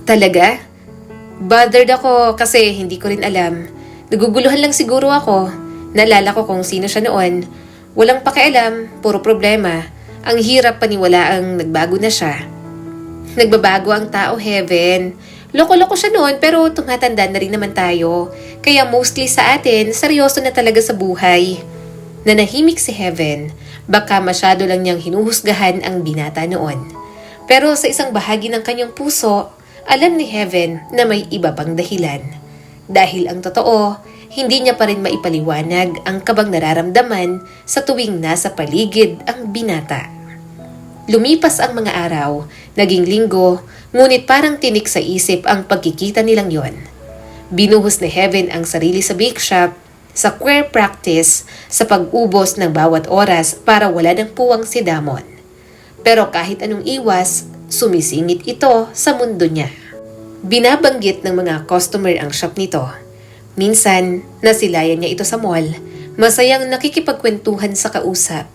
Talaga? Bothered ako kasi hindi ko rin alam. Naguguluhan lang siguro ako. Naalala ko kung sino siya noon. Walang pakialam, puro problema. Ang hirap paniwalaang nagbago na siya. Nagbabago ang tao, Heaven. Loko-loko siya noon pero tumatanda na rin naman tayo. Kaya mostly sa atin, seryoso na talaga sa buhay. Nanahimik si Heaven. Baka masyado lang niyang hinuhusgahan ang binata noon. Pero sa isang bahagi ng kanyang puso, alam ni Heaven na may iba pang dahilan. Dahil ang totoo, hindi niya pa rin maipaliwanag ang kabang nararamdaman sa tuwing nasa paligid ang binata. Lumipas ang mga araw, naging linggo, ngunit parang tinik sa isip ang pagkikita nilang yon. Binuhos ni Heaven ang sarili sa bake shop, sa choir practice, sa pag-ubos ng bawat oras para wala ng puwang si Damon. Pero kahit anong iwas, sumisingit ito sa mundo niya. Binabanggit ng mga customer ang shop nito. Minsan, nasilayan niya ito sa mall, masayang nakikipagkwentuhan sa kausap.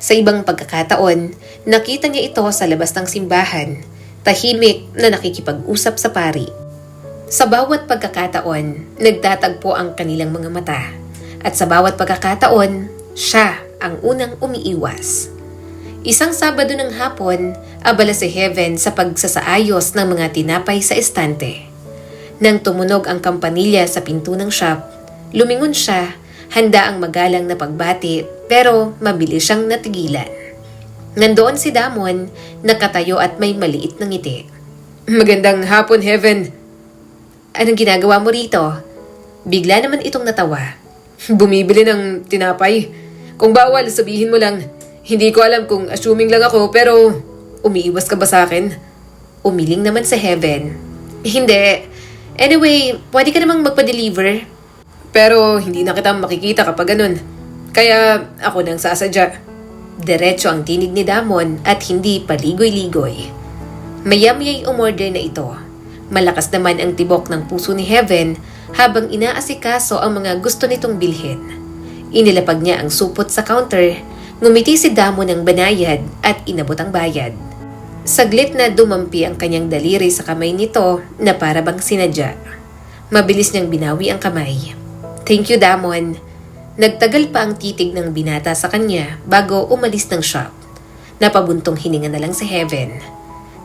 Sa ibang pagkakataon, nakita niya ito sa labas ng simbahan, tahimik na nakikipag-usap sa pari. Sa bawat pagkakataon, nagtatagpo ang kanilang mga mata. At sa bawat pagkakataon, siya ang unang umiiwas. Isang Sabado ng hapon, abala si Heaven sa pagsasaayos ng mga tinapay sa estante. Nang tumunog ang kampanilya sa pinto ng shop, lumingon siya, handa ang magalang na pagbati pero mabilis siyang natigilan. Nandoon si Damon, nakatayo at may maliit na ngiti. Magandang hapon, Heaven. Anong ginagawa mo rito? Bigla naman itong natawa. Bumibili ng tinapay. Kung bawal, sabihin mo lang. Hindi ko alam kung assuming lang ako, pero umiiwas ka ba sa akin? Umiling naman sa Heaven. Hindi. Anyway, pwede ka namang magpa-deliver. Pero hindi na kita makikita kapag ganun. Kaya ako nang sasadya. Diretso ang tinig ni Damon at hindi paligoy-ligoy. Maya-maya'y umorder na ito. Malakas naman ang tibok ng puso ni Heaven habang inaasikaso ang mga gusto nitong bilhin. Inilapag niya ang supot sa counter, ngumiti si Damon ng banayad at inabot ang bayad. Saglit na dumampi ang kanyang daliri sa kamay nito na para bang sinadya. Mabilis niyang binawi ang kamay. Thank you, Damon. Nagtagal pa ang titig ng binata sa kanya bago umalis ng shop. Napabuntong hininga na lang si Heaven.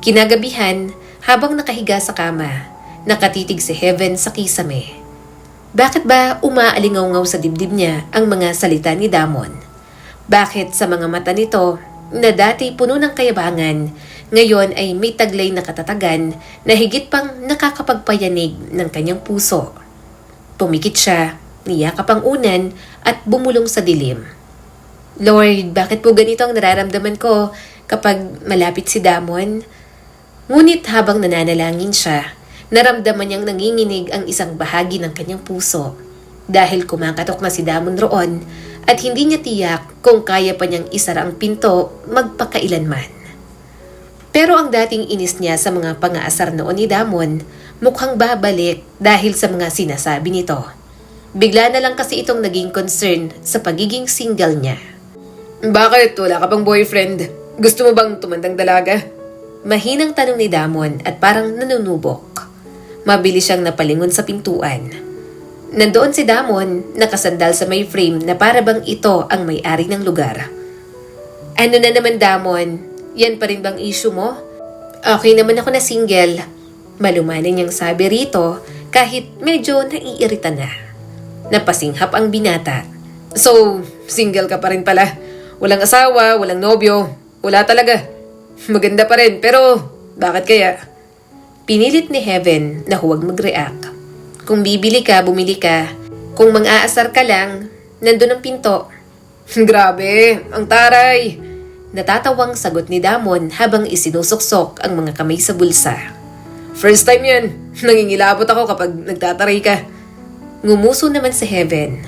Kinagabihan, habang nakahiga sa kama, nakatitig si Heaven sa kisame. Bakit ba umaalingaw-ngaw sa dibdib niya ang mga salita ni Damon? Bakit sa mga mata nito, na dati puno ng kayabangan, ngayon ay may taglay na katatagan na higit pang nakakapagpayanig ng kanyang puso? Pumikit siya, niyakap ang unan at bumulong sa dilim. Lord, bakit po ganito ang nararamdaman ko kapag malapit si Damon? Ngunit habang nananalangin siya, naramdaman niyang nanginginig ang isang bahagi ng kanyang puso dahil kumakatok na si Damon roon at hindi niya tiyak kung kaya pa niyang isara ang pinto magpakailanman. Pero ang dating inis niya sa mga pang-aasar noon ni Damon, mukhang babalik dahil sa mga sinasabi nito. Bigla na lang kasi itong naging concern sa pagiging single niya. Bakit? Wala ka pang boyfriend? Gusto mo bang tumandang dalaga? Mahinang tanong ni Damon at parang nanunubok. Mabilis siyang napalingon sa pintuan. Nandoon si Damon, nakasandal sa may frame na para bang ito ang may-ari ng lugar. Ano na naman Damon? Yan pa rin bang issue mo? Okay naman ako na single. Malumanay niyang sabi rito kahit medyo naiirita na. Napasinghap ang binata. So, single ka pa rin pala. Walang asawa, walang nobyo. Wala talaga. Maganda pa rin, pero bakit kaya? Pinilit ni Heaven na huwag mag-react. Kung bibili ka, bumili ka. Kung mang-aasar ka lang, nandun ang pinto. Grabe, ang taray. Natatawang sagot ni Damon habang isinusuksok ang mga kamay sa bulsa. First time yan. Nangingilabot ako kapag nagtataray ka. Ngumuso naman si Heaven.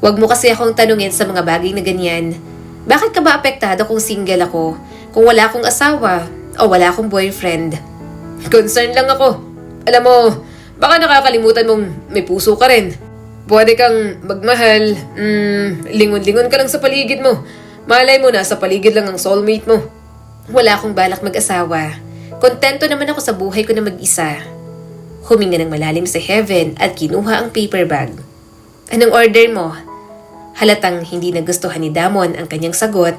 Huwag mo kasi akong tanungin sa mga bagay na ganyan. Bakit ka ba apektado kung single ako? Kung wala akong asawa o wala akong boyfriend? Concern lang ako. Alam mo, baka nakakalimutan mong may puso ka rin. Pwede kang magmahal, lingon-lingon ka lang sa paligid mo. Malay mo na sa paligid lang ang soulmate mo. Wala akong balak mag-asawa. Kontento naman ako sa buhay ko na mag-isa. Huminga ng malalim sa Heaven at kinuha ang paper bag. Anong order mo? Halatang hindi nagustuhan ni Damon ang kanyang sagot,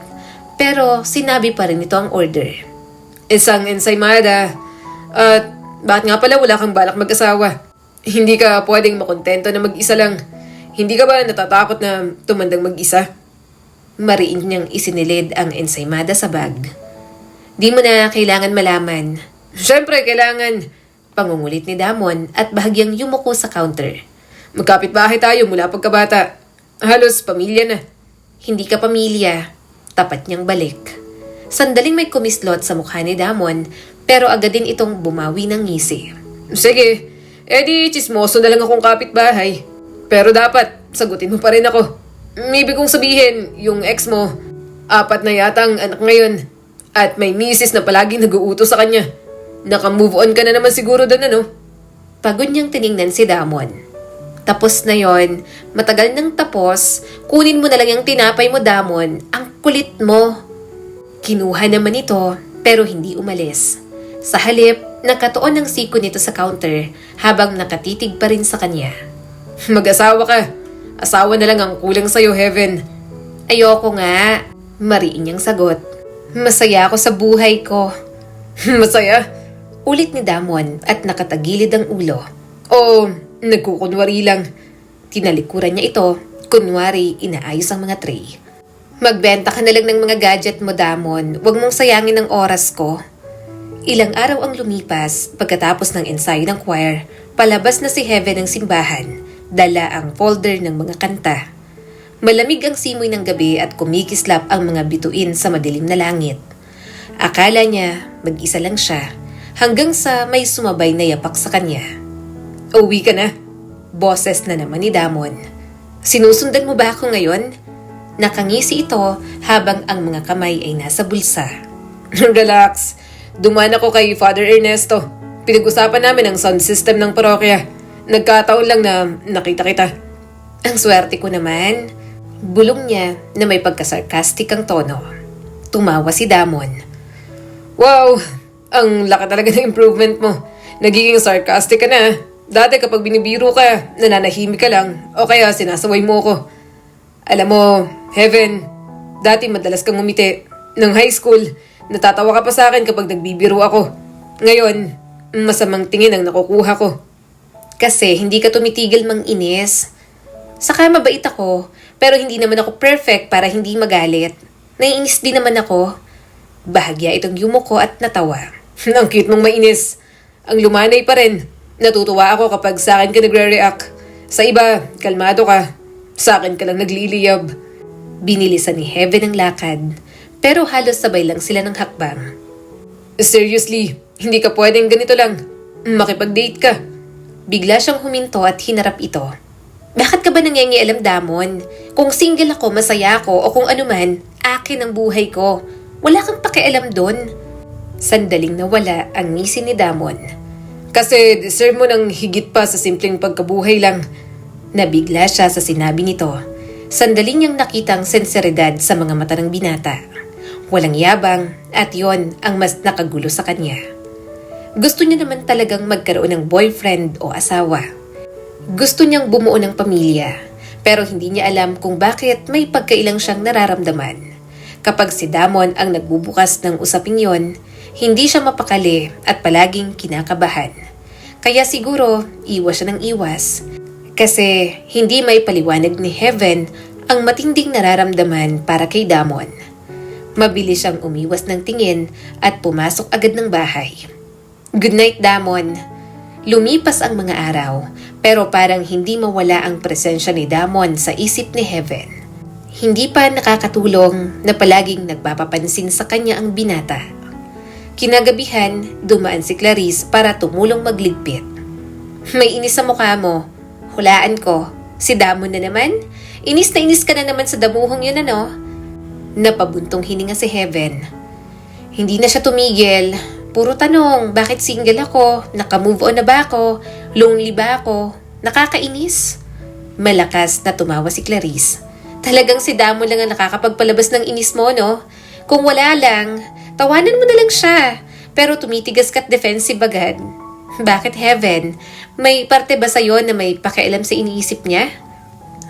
pero sinabi pa rin ito ang order. Isang ensaymada. At bakit nga pala wala kang balak mag-asawa? Hindi ka pwedeng makontento na mag-isa lang. Hindi ka ba natatakot na tumandang mag-isa? Mariin niyang isinilid ang ensaymada sa bag. Di mo na kailangan malaman. Siyempre, kailangan. Pangungulit ni Damon at bahagyang yumuko sa counter. Magkapit-bahay tayo mula pagkabata. Halos pamilya na. Hindi ka pamilya. Tapat niyang balik. Sandaling may kumislot sa mukha ni Damon pero agad din itong bumawi ng ngisi. Sige, edi chismoso na lang akong kapitbahay. Pero dapat, sagutin mo pa rin ako. Ibig kong sabihin, yung ex mo, 4 na yata ang anak ngayon. At may misis na palaging nag-uutos sa kanya. Naka-move on ka na naman siguro doon, ano? Pagod niyang tiningnan si Damon. Tapos na yon, matagal nang tapos, kunin mo na lang yung tinapay mo, Damon. Ang kulit mo. Kinuha naman ito, pero hindi umalis. Sa halip, nakatuon ang siko nito sa counter habang nakatitig pa rin sa kanya. Mag-asawa ka. Asawa na lang ang kulang sa'yo, Heaven. Ayoko nga. Mariin niyang sagot. Masaya ako sa buhay ko. Masaya? Ulit ni Damon at nakatagilid ang ulo. O, nagkukunwari lang. Tinalikuran niya ito, kunwari inaayos ang mga tray. Magbenta ka na lang ng mga gadget mo, Damon. Huwag mong sayangin ang oras ko. Ilang araw ang lumipas pagkatapos ng ensayo ng choir, palabas na si Heaven ng simbahan. Dala ang folder ng mga kanta. Malamig ang simoy ng gabi at kumikislap ang mga bituin sa madilim na langit. Akala niya mag-isa lang siya hanggang sa may sumabay na yapak sa kanya. Uwi ka na? Boses na naman ni Damon. Sinusundan mo ba ako ngayon? Nakangisi ito habang ang mga kamay ay nasa bulsa. Relax. Dumaan ako kay Father Ernesto. Pinag-usapan namin ang sound system ng parokya. Nagkataon lang na nakita kita. Ang swerte ko naman. Bulong niya na may pagkasarkastik ang tono. Tumawa si Damon. Wow! Ang laki talaga ng improvement mo. Nagiging sarcastic ka na. Dati kapag binibiro ka, nananahimik ka lang o kaya sinasaway mo ko. Alam mo, Heaven, dati madalas kang umiti. Nung high school, natatawa ka pa sa akin kapag nagbibiro ako. Ngayon, masamang tingin ang nakukuha ko. Kasi hindi ka tumitigil mang inis. Saka mabait ako, pero hindi naman ako perfect para hindi magalit. Naiinis din naman ako. Bahagya itong yumuko at natawa. Ang cute mong mainis. Ang lumanay pa rin. Natutuwa ako kapag sa akin ka nagre-react. Sa iba, kalmado ka. Sa akin ka lang nagliliyab. Binilisan ni Heaven ang lakad, pero halos sabay lang sila ng hakbang. Seriously, hindi ka pwedeng ganito lang. Makipag-date ka. Bigla siyang huminto at hinarap ito. Bakit ka ba nangyayang Damon? Kung single ako, masaya ako o kung ano man, akin ang buhay ko. Wala kang pakialam doon. Sandaling nawala ang ngisi ni Damon. Kasi deserve mo ng higit pa sa simpleng pagkabuhay lang. Nabigla siya sa sinabi nito. Sandali niyang nakitang senseridad sa mga mata ng binata. Walang yabang at yon ang mas nakagulo sa kanya. Gusto niya naman talagang magkaroon ng boyfriend o asawa. Gusto niyang bumuo ng pamilya, pero hindi niya alam kung bakit may pagkailang siyang nararamdaman. Kapag si Damon ang nagbubukas ng usaping yon, hindi siya mapakali at palaging kinakabahan. Kaya siguro iwas siya ng iwas. Kasi hindi may paliwanag ni Heaven ang matinding nararamdaman para kay Damon. Mabilis siyang umiwas ng tingin at pumasok agad ng bahay. Good night, Damon. Lumipas ang mga araw, pero parang hindi mawala ang presensya ni Damon sa isip ni Heaven. Hindi pa nakakatulong na palaging nagpapapansin sa kanya ang binata. Kinagabihan, dumaan si Clarice para tumulong magligpit. May inis sa mukha mo. Hulaan ko. Si Damon na naman? Inis na inis ka na naman sa damuhong yun, ano? Napabuntong hininga si Heaven. Hindi na siya tumigil. Puro tanong, bakit single ako? Naka-move on na ba ako? Lonely ba ako? Nakakainis? Malakas na tumawa si Clarice. Talagang si Damon lang ang nakakapagpalabas ng inis mo, no? Kung wala lang, tawanan mo na lang siya. Pero tumitigas ka't defensive agad. Bakit, Heaven? May parte ba sa'yo na may pakialam sa iniisip niya?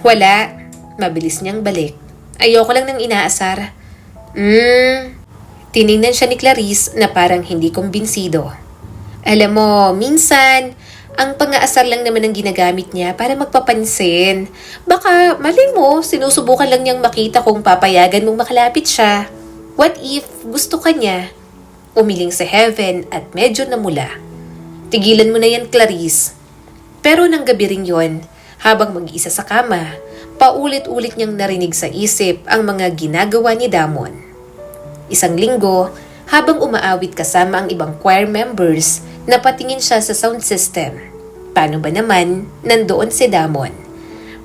Wala. Mabilis niyang balik. Ayoko lang ng inaasar. Tiningnan siya ni Clarice na parang hindi kumbinsido. Alam mo, minsan, ang pang-aasar lang naman ang ginagamit niya para magpapansin. Baka, mali mo, sinusubukan lang niyang makita kung papayagan mong makalapit siya. What if gusto ka niya? Umiling sa Heaven at medyo namula. Tigilan mo na yan, Clarice. Pero nang gabi rin yon, habang mag-isa sa kama, paulit-ulit niyang narinig sa isip ang mga ginagawa ni Damon. Isang linggo, habang umaawit kasama ang ibang choir members, napatingin siya sa sound system. Paano ba naman, nandoon si Damon.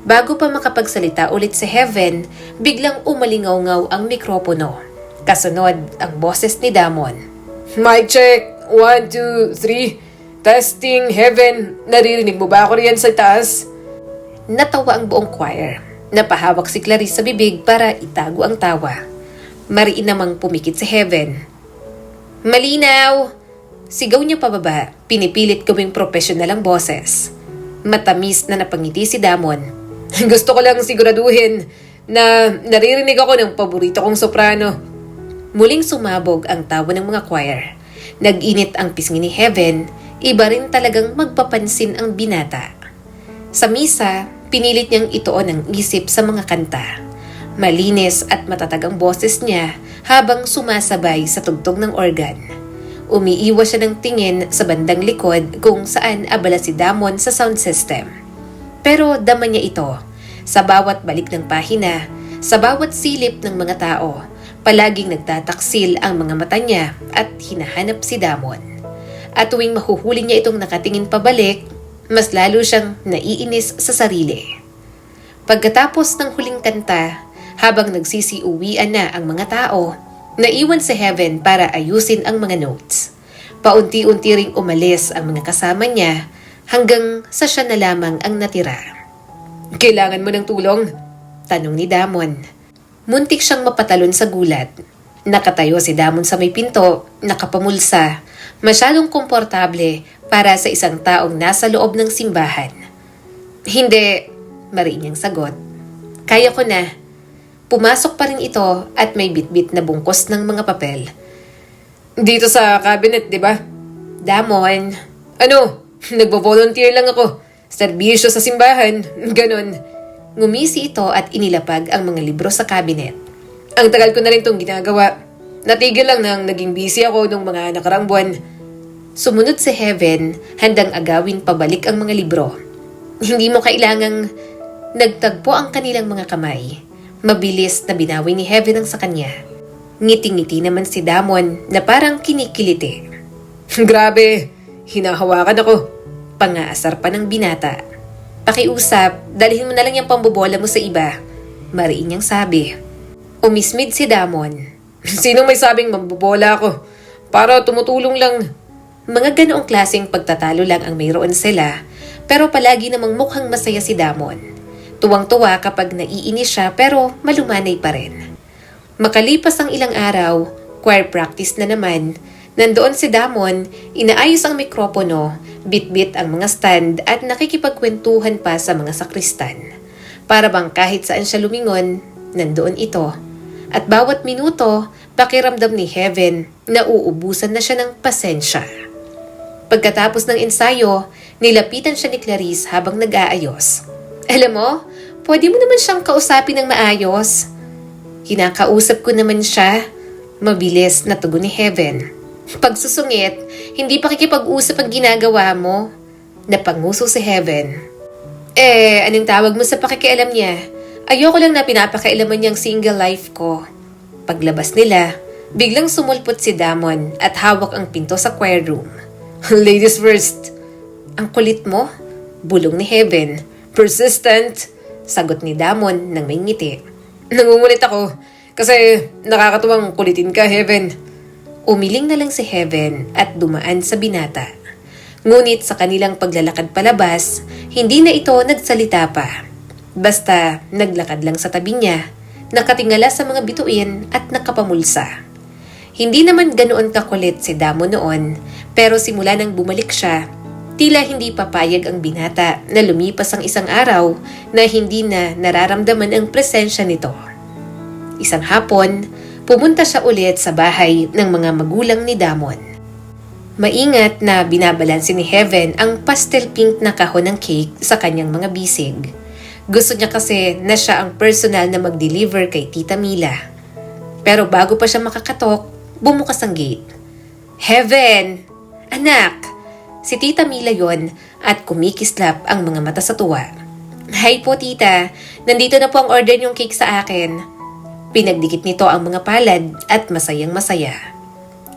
Bago pa makapagsalita ulit si Heaven, biglang umalingaw-ngaw ang mikropono. Kasunod ang boses ni Damon. Mic check, 1, 2, 3. Testing, Heaven. Naririnig mo ba ako riyan sa taas? Natawa ang buong choir. Napahawak si Clarice sa bibig para itago ang tawa. Mariin namang pumikit si Heaven. Malinaw! Sigaw niya pababa, pinipilit gawing profesional ang boses. Matamis na napangiti si Damon. Gusto ko lang siguraduhin na naririnig ako ng paborito kong soprano. Muling sumabog ang tawa ng mga choir. Nag-init ang pisngi ni Heaven, iba rin talagang magpapansin ang binata. Sa misa, pinilit niyang ituon ang isip sa mga kanta. Malinis at matatag ang boses niya habang sumasabay sa tugtog ng organ. Umiiwas siya ng tingin sa bandang likod kung saan abala si Damon sa sound system. Pero dama niya ito. Sa bawat balik ng pahina, sa bawat silip ng mga tao, palaging nagtataksil ang mga mata niya at hinahanap si Damon. At tuwing mahuhuli niya itong nakatingin pabalik, mas lalo siyang naiinis sa sarili. Pagkatapos ng huling kanta, habang nagsisiuwian na ang mga tao, naiwan si Heaven para ayusin ang mga notes. Paunti-unti ring umalis ang mga kasama niya hanggang sa siya na lamang ang natira. Kailangan mo ng tulong? Tanong ni Damon. Muntik siyang mapatalon sa gulat. Nakatayo si Damon sa may pinto, nakapamulsa, masyadong komportable para sa isang taong nasa loob ng simbahan. Hindi, mariin niyang sagot. Kaya ko na. Pumasok pa rin ito at may bitbit na bungkos ng mga papel. Dito sa cabinet, di ba? Damon. Ano? Nagbo-volunteer lang ako. Serbisyo sa simbahan. Ganon. Ngumisi ito at inilapag ang mga libro sa cabinet. Ang tagal ko na rin itong ginagawa. Natigil lang nang naging busy ako nung mga nakarang buwan. Sumunod si Heaven, handang agawin pabalik ang mga libro. Hindi mo kailangang nagtagpo ang kanilang mga kamay. Mabilis na binawi ni Heaven ang sa kanya. Ngiti-ngiti naman si Damon na parang kinikiliti. Grabe, hinahawakan ako. Pangaasar pa ng binata. Pakiusap, dalhin mo na lang yung pambobola mo sa iba. Mariin niyang sabi. Umismid si Damon. Sinong may sabing mambobola ako? para tumutulong lang. Mga ganoong klaseng pagtatalo lang ang mayroon sila, pero palagi namang mukhang masaya si Damon. Tuwang-tuwa kapag naiinis siya pero malumanay pa rin. Makalipas ang ilang araw, choir practice na naman. Nandoon si Damon, inaayos ang mikropono, bit-bit ang mga stand at nakikipagkwentuhan pa sa mga sakristan. Para bang kahit saan siya lumingon, nandoon ito. At bawat minuto, pakiramdam ni Heaven na uubusan na siya ng pasensya. Pagkatapos ng ensayo, nilapitan siya ni Clarice habang nag-aayos. Alam mo, pwede mo naman siyang kausapin ng maayos. Kinakausap ko naman siya. Mabilis na tugon ni Heaven. Pagsusungit, hindi pa kikipag-usap ang ginagawa mo. Napanguso si Heaven. Anong tawag mo sa pakikialam niya? Ayoko lang na pinapakailaman niyang single life ko. Paglabas nila, biglang sumulpot si Damon at hawak ang pinto sa choir room. Ladies first. Ang kulit mo? Bulong ni Heaven. Persistent, Sagot ni Damon nang may ngiti. Nangungulit ako kasi nakakatuwang kulitin ka, Heaven. Umiling na lang si Heaven at dumaan sa binata. Ngunit sa kanilang paglalakad palabas, hindi na ito nagsalita pa. Basta naglakad lang sa tabi niya, nakatingala sa mga bituin at nakapamulsa. Hindi naman ganoon kakulit si Damon noon, pero simula nang bumalik siya, tila hindi papayag ang binata na lumipas ang isang araw na hindi na nararamdaman ang presensya nito. Isang hapon, pumunta siya ulit sa bahay ng mga magulang ni Damon. Maingat na binabalanse ni Heaven ang pastel pink na kahon ng cake sa kanyang mga bisig. Gusto niya kasi na siya ang personal na mag-deliver kay Tita Mila. Pero bago pa siya makakatok, bumukas ang gate. Heaven! Anak! Si Tita Mila yon at kumikislap ang mga mata sa tuwa. Hi po tita, nandito na po ang order niyong cake sa akin. Pinagdikit nito ang mga palad at masayang masaya.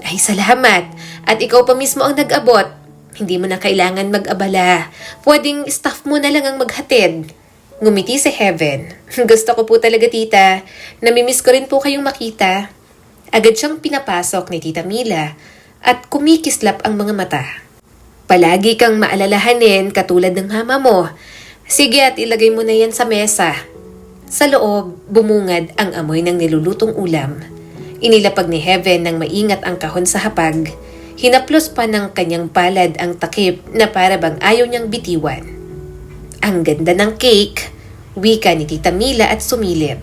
Ay salamat, at ikaw pa mismo ang nag-abot. Hindi mo na kailangan mag-abala. Pwedeng staff mo na lang ang maghatid. Ngumiti si Heaven. Gusto ko po talaga tita, namimiss ko rin po kayong makita. Agad siyang pinapasok ni Tita Mila at kumikislap ang mga mata. Palagi kang maalalahanin katulad ng mama mo. Sige at ilagay mo na yan sa mesa. Sa loob, bumungad ang amoy ng nilulutong ulam. Inilapag ni Heaven ng maingat ang kahon sa hapag. Hinaplos pa ng kanyang palad ang takip na para bang ayaw niyang bitiwan. Ang ganda ng cake, wika ni Tita Mila at sumilip.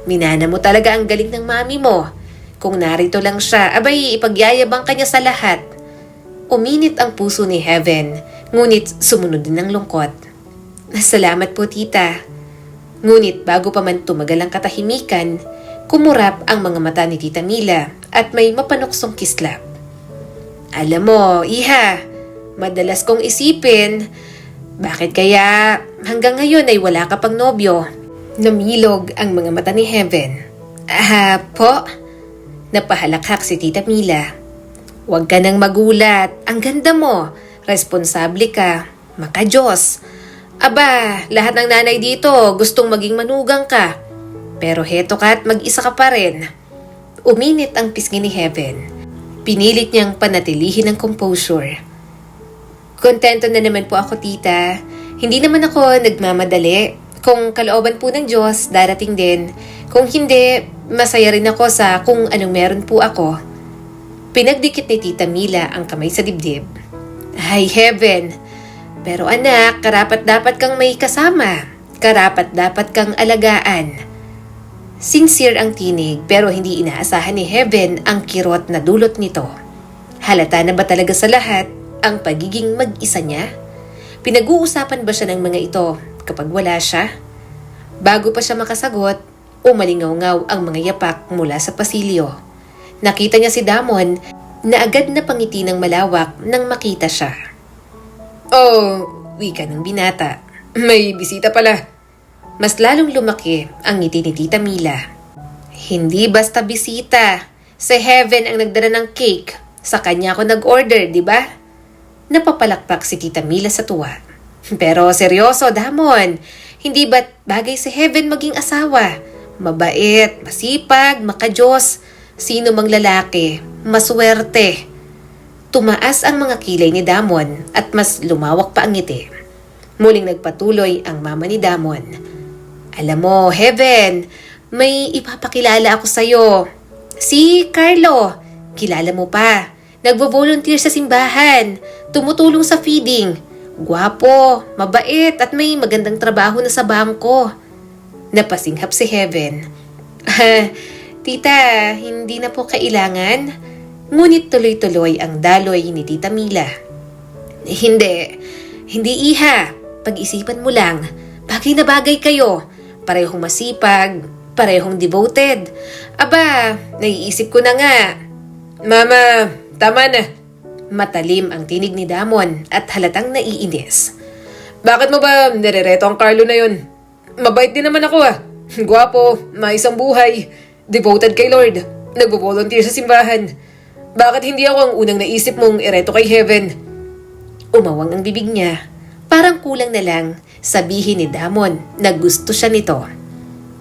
Minana mo talaga ang galing ng mami mo. Kung narito lang siya, abay ipagyayabang kanya sa lahat. Uminit ang puso ni Heaven, ngunit sumunod din ng lungkot. Salamat po tita. Ngunit bago pa man tumagal ang katahimikan, kumurap ang mga mata ni Tita Mila at may mapanuksong kislap. Alam mo, iha, madalas kong isipin, bakit kaya hanggang ngayon ay wala ka pang nobyo? Namilog ang mga mata ni Heaven. Po? Napahalakhak si Tita Mila. Huwag ka nang magulat. Ang ganda mo. Responsable ka. Makajos. Aba, lahat ng nanay dito gustong maging manugang ka. Pero heto ka at mag-isa ka pa rin. Uminit ang pisngi ni Heaven. Pinilit niyang panatilihin ang composure. Kontento na naman po ako tita. Hindi naman ako nagmamadali. Kung kalooban po ng Diyos, darating din. Kung hindi, masaya rin ako sa kung anong meron po ako. Pinagdikit ni Tita Mila ang kamay sa dibdib. Ay, Heaven! Pero anak, karapat-dapat kang may kasama. Karapat-dapat kang alagaan. Sincere ang tinig pero hindi inaasahan ni Heaven ang kirot na dulot nito. Halata na ba talaga sa lahat ang pagiging mag-isa niya? Pinag-uusapan ba siya ng mga ito kapag wala siya? Bago pa siya makasagot, umalingaw-ngaw ang mga yapak mula sa pasilyo. Nakita niya si Damon na agad na pangiti ng malawak nang makita siya. Oh, wika ng binata. May bisita pala. Mas lalong lumaki ang ngiti ni Tita Mila. Hindi basta bisita. Si Heaven ang nagdala ng cake. Sa kanya ako nag-order, di ba? Napapalakpak si Tita Mila sa tuwa. Pero seryoso, Damon. Hindi ba't bagay si Heaven maging asawa? Mabait, masipag, makajos. Sino mang lalaki, maswerte. Tumaas ang mga kilay ni Damon at mas lumawak pa ang ngiti. Muling nagpatuloy ang mama ni Damon. Alam mo, Heaven, may ipapakilala ako sa'yo. Si Carlo, kilala mo pa. Nagvo-volunteer sa simbahan, tumutulong sa feeding. Gwapo, mabait at may magandang trabaho na sa bangko. Napasinghap si Heaven. Tita, hindi na po kailangan. Ngunit tuloy-tuloy ang daloy ni Tita Mila. Hindi iha. Pag-isipan mo lang. Bagay na bagay kayo. Parehong masipag, parehong devoted. Aba, naiisip ko na nga. Mama, tama na. Matalim ang tinig ni Damon at halatang naiinis. Bakit mo ba nirereto ang Carlo na yun? Mabait din naman ako Gwapo, maisang buhay, devoted kay Lord, nagvo-volunteer sa simbahan. Bakit hindi ako ang unang naisip mong ireto kay Heaven? Umawang ang bibig niya. Parang kulang na lang sabihin ni Damon na gusto siya nito.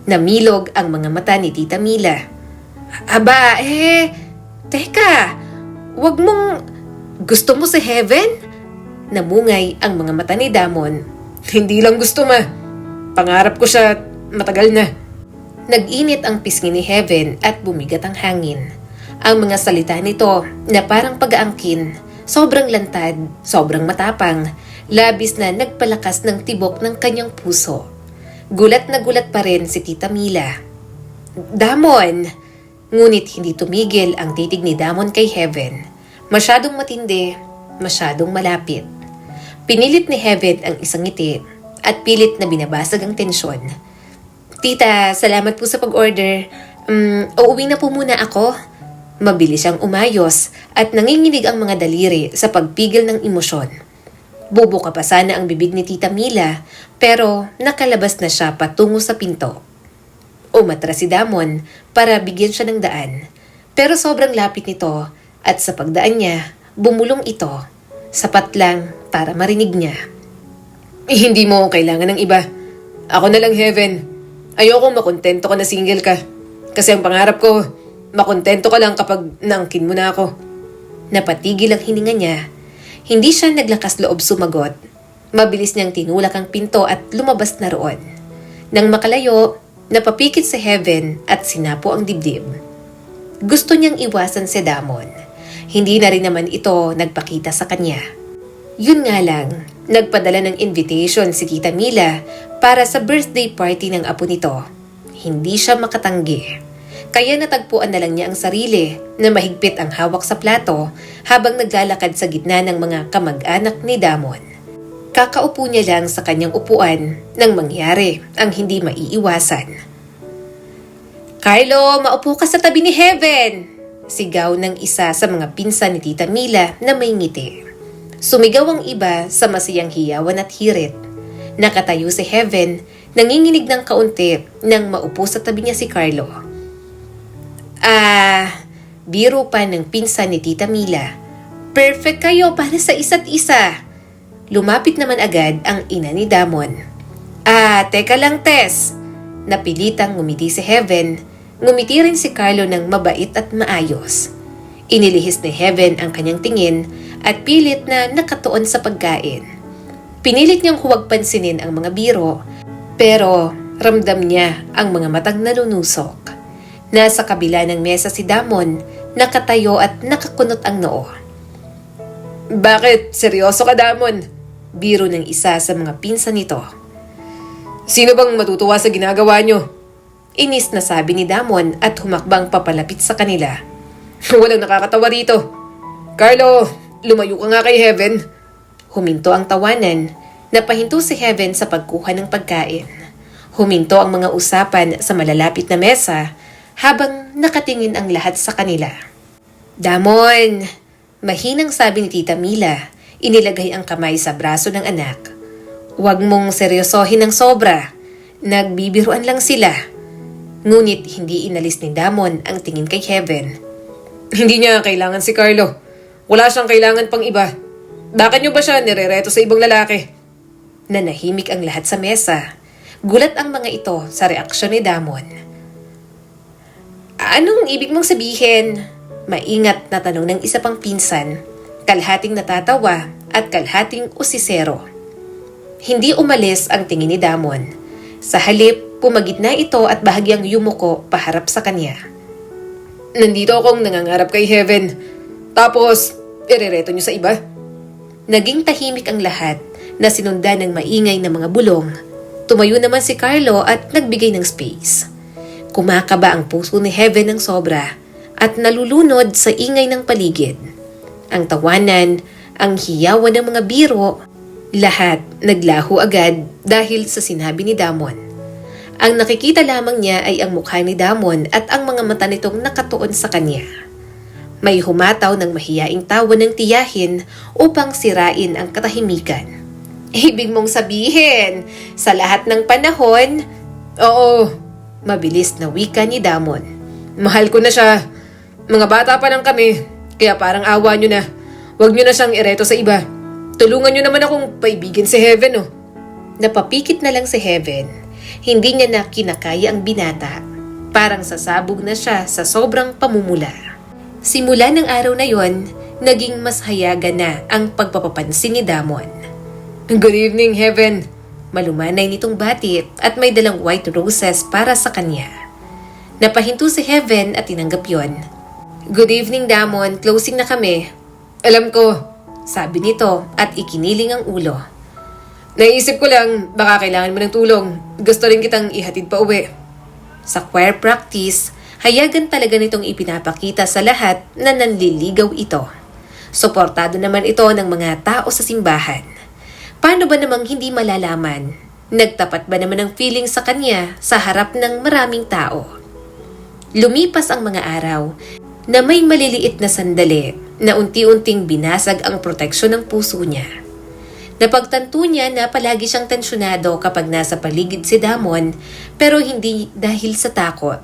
Namilog ang mga mata ni Tita Mila. Aba, teka, wag mong gusto mo si Heaven? Namungay ang mga mata ni Damon. Hindi lang gusto pangarap ko siya matagal na. Nag-init ang pisngi ni Heaven at bumigat ang hangin. Ang mga salita nito na parang pag-aangkin, sobrang lantad, sobrang matapang, labis na nagpalakas ng tibok ng kanyang puso. Gulat na gulat pa rin si Tita Mila. Damon! Ngunit hindi tumigil ang titig ni Damon kay Heaven. Masyadong matindi, masyadong malapit. Pinilit ni Heaven ang isang ngiti at pilit na binabasag ang tensyon. Tita, salamat po sa pag-order. Uuwi na po muna ako. Mabilis siyang umayos at nanginginig ang mga daliri sa pagpigil ng emosyon. Bubuka pa sana ang bibig ni Tita Mila pero nakalabas na siya patungo sa pinto. Umatras si Damon para bigyan siya ng daan pero sobrang lapit nito at sa pagdaan niya, bumulong ito. Sapat lang para marinig niya. Hindi mo kailangan ng iba. Ako na lang, Heaven. Ayokong makontento ka na single ka. Kasi ang pangarap ko, makontento ka lang kapag naangkin mo na ako. Napatigil ang hininga niya. Hindi siya naglakas loob sumagot. Mabilis niyang tinulak ang pinto at lumabas na roon. Nang makalayo, napapikit si Heaven at sinapo ang dibdib. Gusto niyang iwasan si Damon. Hindi na rin naman ito nagpakita sa kanya. Yun nga lang, nagpadala ng invitation si Tita Mila para sa birthday party ng apo nito. Hindi siya makatanggi. Kaya natagpuan na lang niya ang sarili na mahigpit ang hawak sa plato habang naglalakad sa gitna ng mga kamag-anak ni Damon. Kakaupo niya lang sa kanyang upuan nang mangyari ang hindi maiiwasan. Carlo, maupo ka sa tabi ni Heaven! Sigaw ng isa sa mga pinsan ni Tita Mila na may ngiti. Sumigaw ang iba sa masiyang hiyawan at hirit. Nakatayo si Heaven, nanginginig ng kaunti nang maupo sa tabi niya si Carlo. Biro pa ng pinsan ni Tita Mila. Perfect kayo para sa isa't isa. Lumapit naman agad ang ina ni Damon. Teka lang Tess. Napilitang ngumiti si Heaven. Ngumiti rin si Carlo ng mabait at maayos. Inilihis ni Heaven ang kanyang tingin at pilit na nakatuon sa pagkain. Pinilit niyang huwag pansinin ang mga biro, pero ramdam niya ang mga matang nalunusok. Nasa kabila ng mesa si Damon, nakatayo at nakakunot ang noo. Bakit? Seryoso ka, Damon? Biro ng isa sa mga pinsan nito. Sino bang matutuwa sa ginagawa niyo? Inis na sabi ni Damon at humakbang papalapit sa kanila. Walang nakakatawa rito. Carlo, lumayo ka nga kay Heaven. Huminto ang tawanan. Napahinto si Heaven sa pagkuha ng pagkain. Huminto ang mga usapan sa malalapit na mesa habang nakatingin ang lahat sa kanila. Damon! Mahinang sabi ni Tita Mila, inilagay ang kamay sa braso ng anak. Huwag mong seryosohin ng sobra. Nagbibiruan lang sila. Ngunit hindi inalis ni Damon ang tingin kay Heaven. Hindi niya kailangan si Carlo. Wala siyang kailangan pang iba. Bakit niyo ba siya nirereto sa ibang lalaki? Nanahimik ang lahat sa mesa. Gulat ang mga ito sa reaksyon ni Damon. Anong ibig mong sabihin? Maingat na tanong ng isa pang pinsan. kalhating natatawa at kalhating usisero. Hindi umalis ang tingin ni Damon. Sa halip, pumagitna ito at bahagyang yumuko paharap sa kanya. Nandito akong nangangarap kay Heaven. Tapos, irereto niyo sa iba? Naging tahimik ang lahat na sinundan ng maingay na mga bulong. Tumayo naman si Carlo at nagbigay ng space. Kumakaba ang puso ni Heaven ng sobra at nalulunod sa ingay ng paligid. Ang tawanan, ang hiyawan ng mga biro, lahat naglaho agad dahil sa sinabi ni Damon. Ang nakikita lamang niya ay ang mukha ni Damon at ang mga mata nitong nakatuon sa kanya. May humataw ng mahiyaing tawa ng tiyahin upang sirain ang katahimikan. Ibig mong sabihin, sa lahat ng panahon, Oo, mabilis na wika ni Damon. mahal ko na siya. Mga bata pa lang kami, kaya parang awa niyo na. Huwag niyo na siyang ireto sa iba. Tulungan niyo naman akong paibigin si Heaven, oh. Napapikit na lang si Heaven. Hindi niya na kinakaya ang binata. Parang sasabog na siya sa sobrang pamumula. Simula ng araw na yon, naging mas hayaga na ang pagpapapansin ni Damon. Good evening, Heaven. Malumanay nitong bati at may dalang white roses para sa kanya. Napahinto si Heaven at tinanggap yon. Good evening, Damon. Closing na kami. Alam ko, Sabi nito at ikiniling ang ulo. naisip ko lang, baka kailangan mo ng tulong. Gusto rin kitang ihatid pa uwi. Sa choir practice, hayagan talaga nitong ipinapakita sa lahat na nanliligaw ito. Suportado naman ito ng mga tao sa simbahan. Paano ba namang hindi malalaman? Nagtapat ba naman ang feeling sa kanya sa harap ng maraming tao? Lumipas ang mga araw na may maliliit na sandali na unti-unting binasag ang proteksyon ng puso niya. Napagtanto niya na palagi siyang tensyonado kapag nasa paligid si Damon, pero hindi dahil sa takot,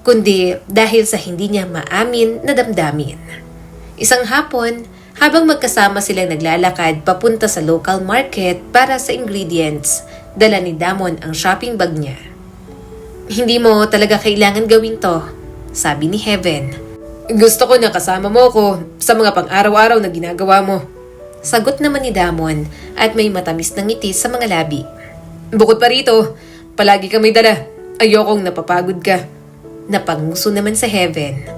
kundi dahil sa hindi niya maamin na damdamin. Isang hapon, habang magkasama silang naglalakad papunta sa local market para sa ingredients, dala ni Damon ang shopping bag niya. Hindi mo talaga kailangan gawin to, sabi ni Heaven. Gusto ko na kasama mo ako sa mga pang-araw-araw na ginagawa mo. Sagot naman ni Damon at may matamis na ngiti sa mga labi. Bukod pa rito, palagi ka may dala. Ayokong napapagod ka. Napanguso naman sa Heaven.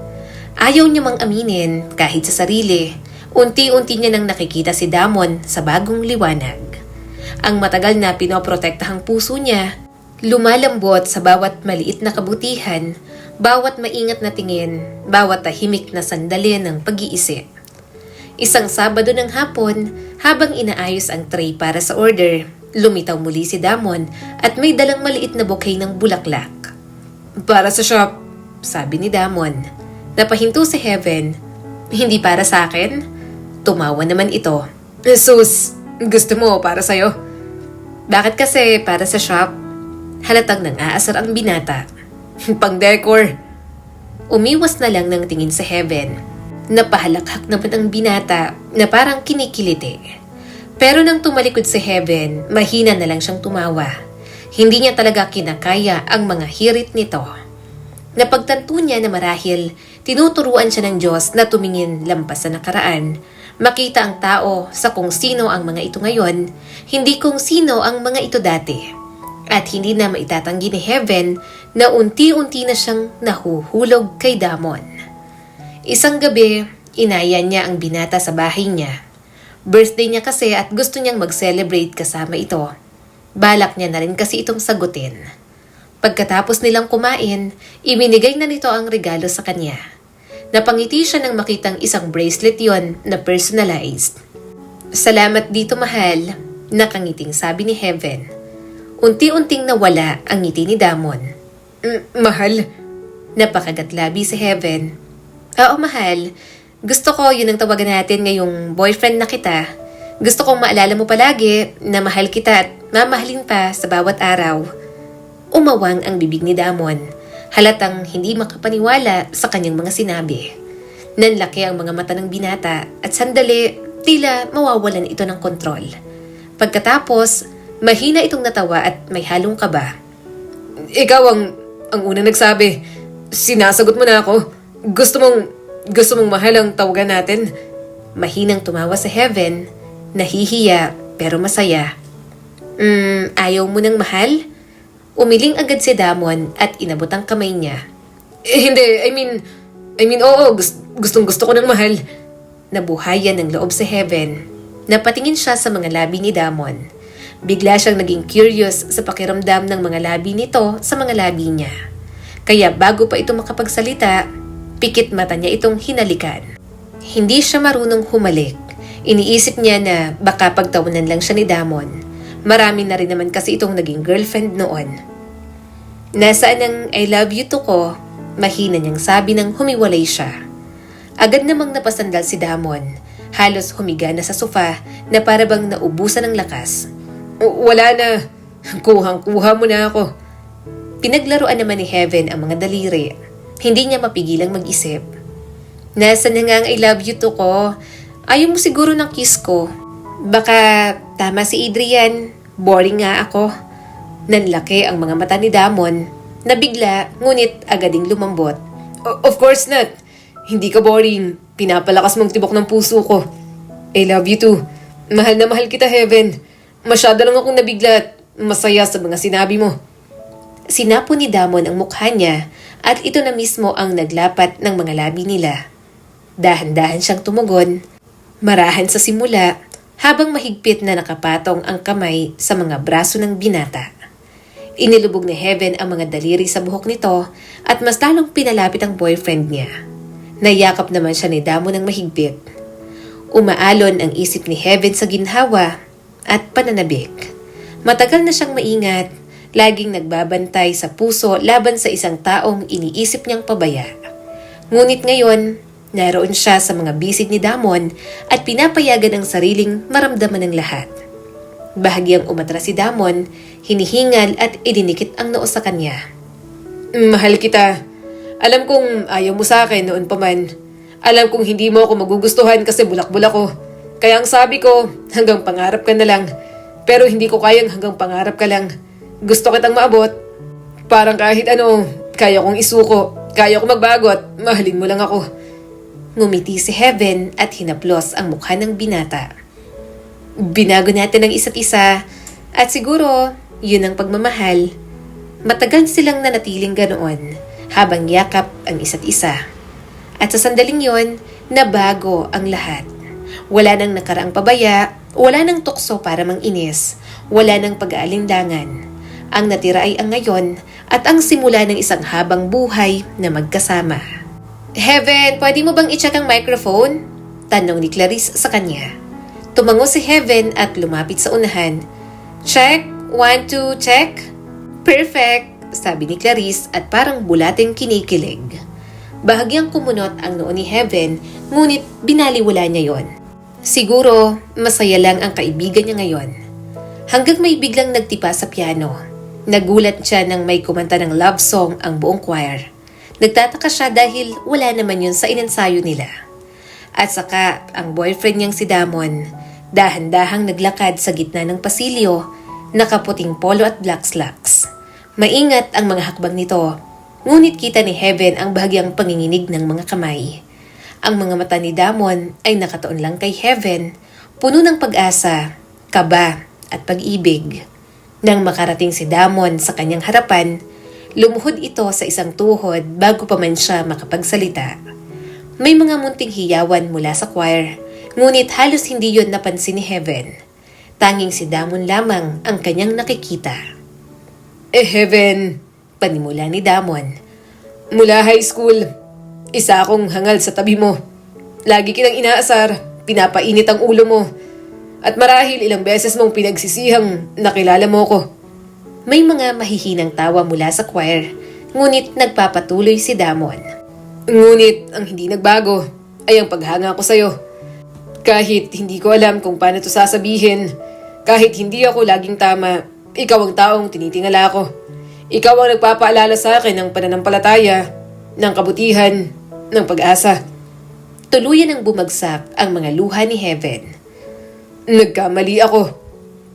Ayaw niya mang aminin kahit sa sarili. Unti-unti niya nang nakikita si Damon sa bagong liwanag. Ang matagal na pinoprotektahang puso niya, lumalambot sa bawat maliit na kabutihan, bawat maingat na tingin, bawat tahimik na sandali ng pag-iisip. Isang Sabado ng hapon, habang inaayos ang tray para sa order, lumitaw muli si Damon at may dalang maliit na bouquet ng bulaklak. Para sa shop. Sabi ni Damon. Napahinto si Heaven. Hindi para sa akin? Tumawa naman ito. Sus, gusto mo para sa'yo? Bakit kasi para sa shop? Halatang nang-aasar ang binata. Pang-decor. Umiwas na lang ng tingin sa Heaven. Napahalakhak naman ang binata na parang kinikiliti. Pero nang tumalikod si Heaven, mahina na lang siyang tumawa. Hindi niya talaga kinakaya ang mga hirit nito. Napagtanto niya na marahil tinuturuan siya ng Diyos na tumingin lampas sa nakaraan, makita ang tao sa kung sino ang mga ito ngayon, hindi kung sino ang mga ito dati. At hindi na maitatanggi ni Heaven na unti-unti na siyang nahuhulog kay Damon. Isang gabi, inaya niya ang binata sa bahay niya. Birthday niya kasi at gusto niyang mag-celebrate kasama ito. Balak niya na rin kasi itong sagutin. Pagkatapos nilang kumain, ibinigay na nito ang regalo sa kanya. Napangiti siya nang makitang isang bracelet yon na personalized. Salamat dito, mahal, nakangiting sabi ni Heaven. Unti-unting nawala ang ngiti ni Damon. Mahal. Napakagatlabi si Heaven. Oo, mahal. Gusto ko yun ang tawagan natin ngayong boyfriend na kita. Gusto kong maalala mo palagi na mahal kita at mamahalin pa sa bawat araw. Umawang ang bibig ni Damon. Halatang hindi makapaniwala sa kanyang mga sinabi. Nanlaki ang mga mata ng binata at sandali tila mawawalan ito ng kontrol. Pagkatapos, mahina itong natawa at may halong kaba. Ikaw ang unang nagsabi. Sinasagot mo na ako. Gusto mong mahal ang tawagan natin. Mahinang tumawa si Heaven, nahihiya pero masaya. Ayaw mo ng mahal? Umiling agad si Damon at inabot ang kamay niya. Hindi, I mean, oo, gustong gusto ko ng mahal. Nabuhayan ng loob si Heaven. Napatingin siya sa mga labi ni Damon. Bigla siyang naging curious sa pakiramdam ng mga labi nito sa mga labi niya. Kaya bago pa ito makapagsalita, pikit mata niya itong hinalikan. Hindi siya marunong humalik. Iniisip niya na baka pagtawanan lang siya ni Damon. Marami na rin naman kasi itong naging girlfriend noon. Nasaan ang I love you to ko? Mahina niyang sabi nang humiwalay siya. Agad namang napasandal si Damon. Halos humiga na sa sofa na para bang naubusan ng lakas. Wala na. Kuhang-kuha mo na ako. Pinaglaruan naman ni Heaven ang mga daliri. Hindi niya mapigilang mag-isip. Nasaan na nga ang I love you to ko? Ayaw mo siguro ng kiss ko. Baka tama si Adrian. Boring nga ako. Nanlaki ang mga mata ni Damon na bigla ngunit agading lumambot. Of course not. Hindi ka boring. Pinapalakas mong tibok ng puso ko. I love you too. Mahal na mahal kita, Heaven. Masyado lang akong nabigla at masaya sa mga sinabi mo. Sinapo ni Damon ang mukha niya at ito na mismo ang naglapat ng mga labi nila. Dahan-dahan siyang tumugon, marahan sa simula habang mahigpit na nakapatong ang kamay sa mga braso ng binata. Inilubog ni Heaven ang mga daliri sa buhok nito at mas lalong pinalapit ang boyfriend niya. Nayakap naman siya ni Damon ng mahigpit. Umaalon ang isip ni Heaven sa ginhawa at pananabik. Matagal na siyang maingat, laging nagbabantay sa puso laban sa isang taong iniisip niyang pabaya. Ngunit ngayon, naroon siya sa mga bisig ni Damon at pinapayagan ang sariling maramdaman ng lahat. Bahagyang umatras si Damon, hinihingal at idinikit ang noo sa kanya. Mahal kita. Alam kong ayaw mo sa akin noon pa man. Alam kong hindi mo ako magugustuhan kasi bulak-bulak ko. Kaya ang sabi ko, hanggang pangarap ka na lang. Pero hindi ko kayang hanggang pangarap ka lang. Gusto kitang maabot. Parang kahit ano, kaya kong isuko. Kaya kong magbago at mahalin mo lang ako. Ngumiti si Heaven at hinaplos ang mukha ng binata. Binago natin ang isa't isa at siguro yun ang pagmamahal. Matagal silang nanatiling ganoon habang yakap ang isa't isa. At sa sandaling yon, nabago ang lahat. Wala nang nakaraang pabaya, wala nang tukso para manginis, wala nang pag-aalindangan. Ang natira ay ang ngayon at ang simula ng isang habang buhay na magkasama. Heaven, pwede mo bang i-check ang microphone? Tanong ni Clarice sa kanya. Tumango si Heaven at lumapit sa unahan. Check, 1, 2, check. Perfect, sabi ni Clarice at parang bulating kinikilig. Bahagyang kumunot ang noo ni Heaven, ngunit binaliwala niya yon. Siguro, masaya lang ang kaibigan niya ngayon. Hanggang may biglang nagtipa sa piano. Nagulat siya nang may kumanta ng love song ang buong choir. Nagtataka siya dahil wala naman yun sa inensayo nila. At saka, ang boyfriend niyang si Damon, dahan-dahang naglakad sa gitna ng pasilyo, nakaputing polo at black slacks. Maingat ang mga hakbang nito, ngunit kita ni Heaven ang bahagyang panginginig ng mga kamay. Ang mga mata ni Damon ay nakatuon lang kay Heaven, puno ng pag-asa, kaba at pag-ibig. Nang makarating si Damon sa kanyang harapan, lumuhod ito sa isang tuhod bago pa man siya makapagsalita. May mga munting hiyawan mula sa choir, ngunit halos hindi yon napansin ni Heaven. Tanging si Damon lamang ang kanyang nakikita. Heaven, Panimula ni Damon. Mula high school, isa akong hangal sa tabi mo. Lagi kitang inaasar, pinapainit ang ulo mo. At marahil ilang beses mong pinagsisihang nakilala mo ko. May mga mahihinang tawa mula sa choir, ngunit nagpapatuloy si Damon. Ngunit ang hindi nagbago ay ang paghanga ko sa'yo. Kahit hindi ko alam kung paano to sasabihin, kahit hindi ako laging tama, ikaw ang taong tinitingala ko. Ikaw ang nagpapaalala sa akin ng pananampalataya, ng kabutihan, ng pag-asa. Tuluyan ang bumagsak ang mga luha ni Heaven. Nagkamali ako,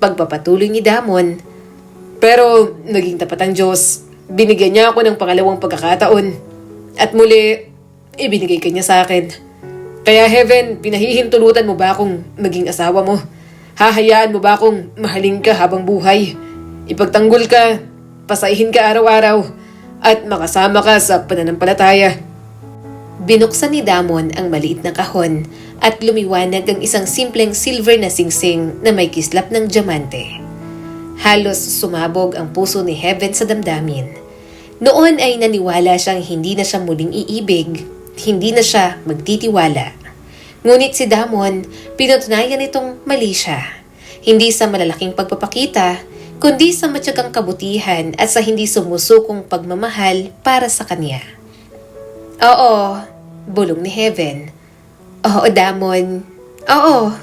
Pagpapatuloy ni Damon. pero naging tapat ang Diyos. Binigyan niya ako ng pangalawang pagkakataon. At muli, ibinigay ka niya sa akin. Kaya Heaven, pinahihintulutan mo ba akong maging asawa mo? Hahayaan mo ba akong mahalin ka habang buhay? Ipagtanggol ka, pasahin ka araw-araw, at makasama ka sa pananampalataya. Binuksan ni Damon ang maliit na kahon at lumiwanag ang isang simpleng silver na singsing na may kislap ng diamante. Halos sumabog ang puso ni Heaven sa damdamin. Noon ay naniwala siyang hindi na siya muling iibig, hindi na siya magtitiwala. Ngunit si Damon, pinatunayan nitong mali siya. Hindi sa malalaking pagpapakita, kundi sa matyagang kabutihan at sa hindi sumusukong pagmamahal para sa kanya. Oo, bulong ni Heaven. Oo, Damon. Oo.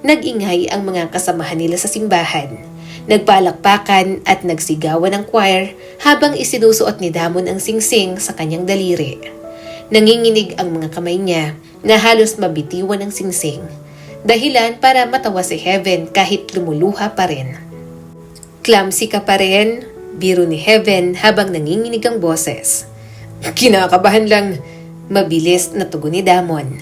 Nag-ingay ang mga kasamahan nila sa simbahan. Nagpalakpakan at nagsigawan ng choir habang isinusuot ni Damon ang singsing sa kanyang daliri. Nanginginig ang mga kamay niya na halos mabitiwan ng singsing. Dahilan para matawa si Heaven kahit lumuluha pa rin. Clumsy ka pa rin, biro ni Heaven habang nanginginig ang boses. Kinakabahan lang. Mabilis na tugon ni Damon.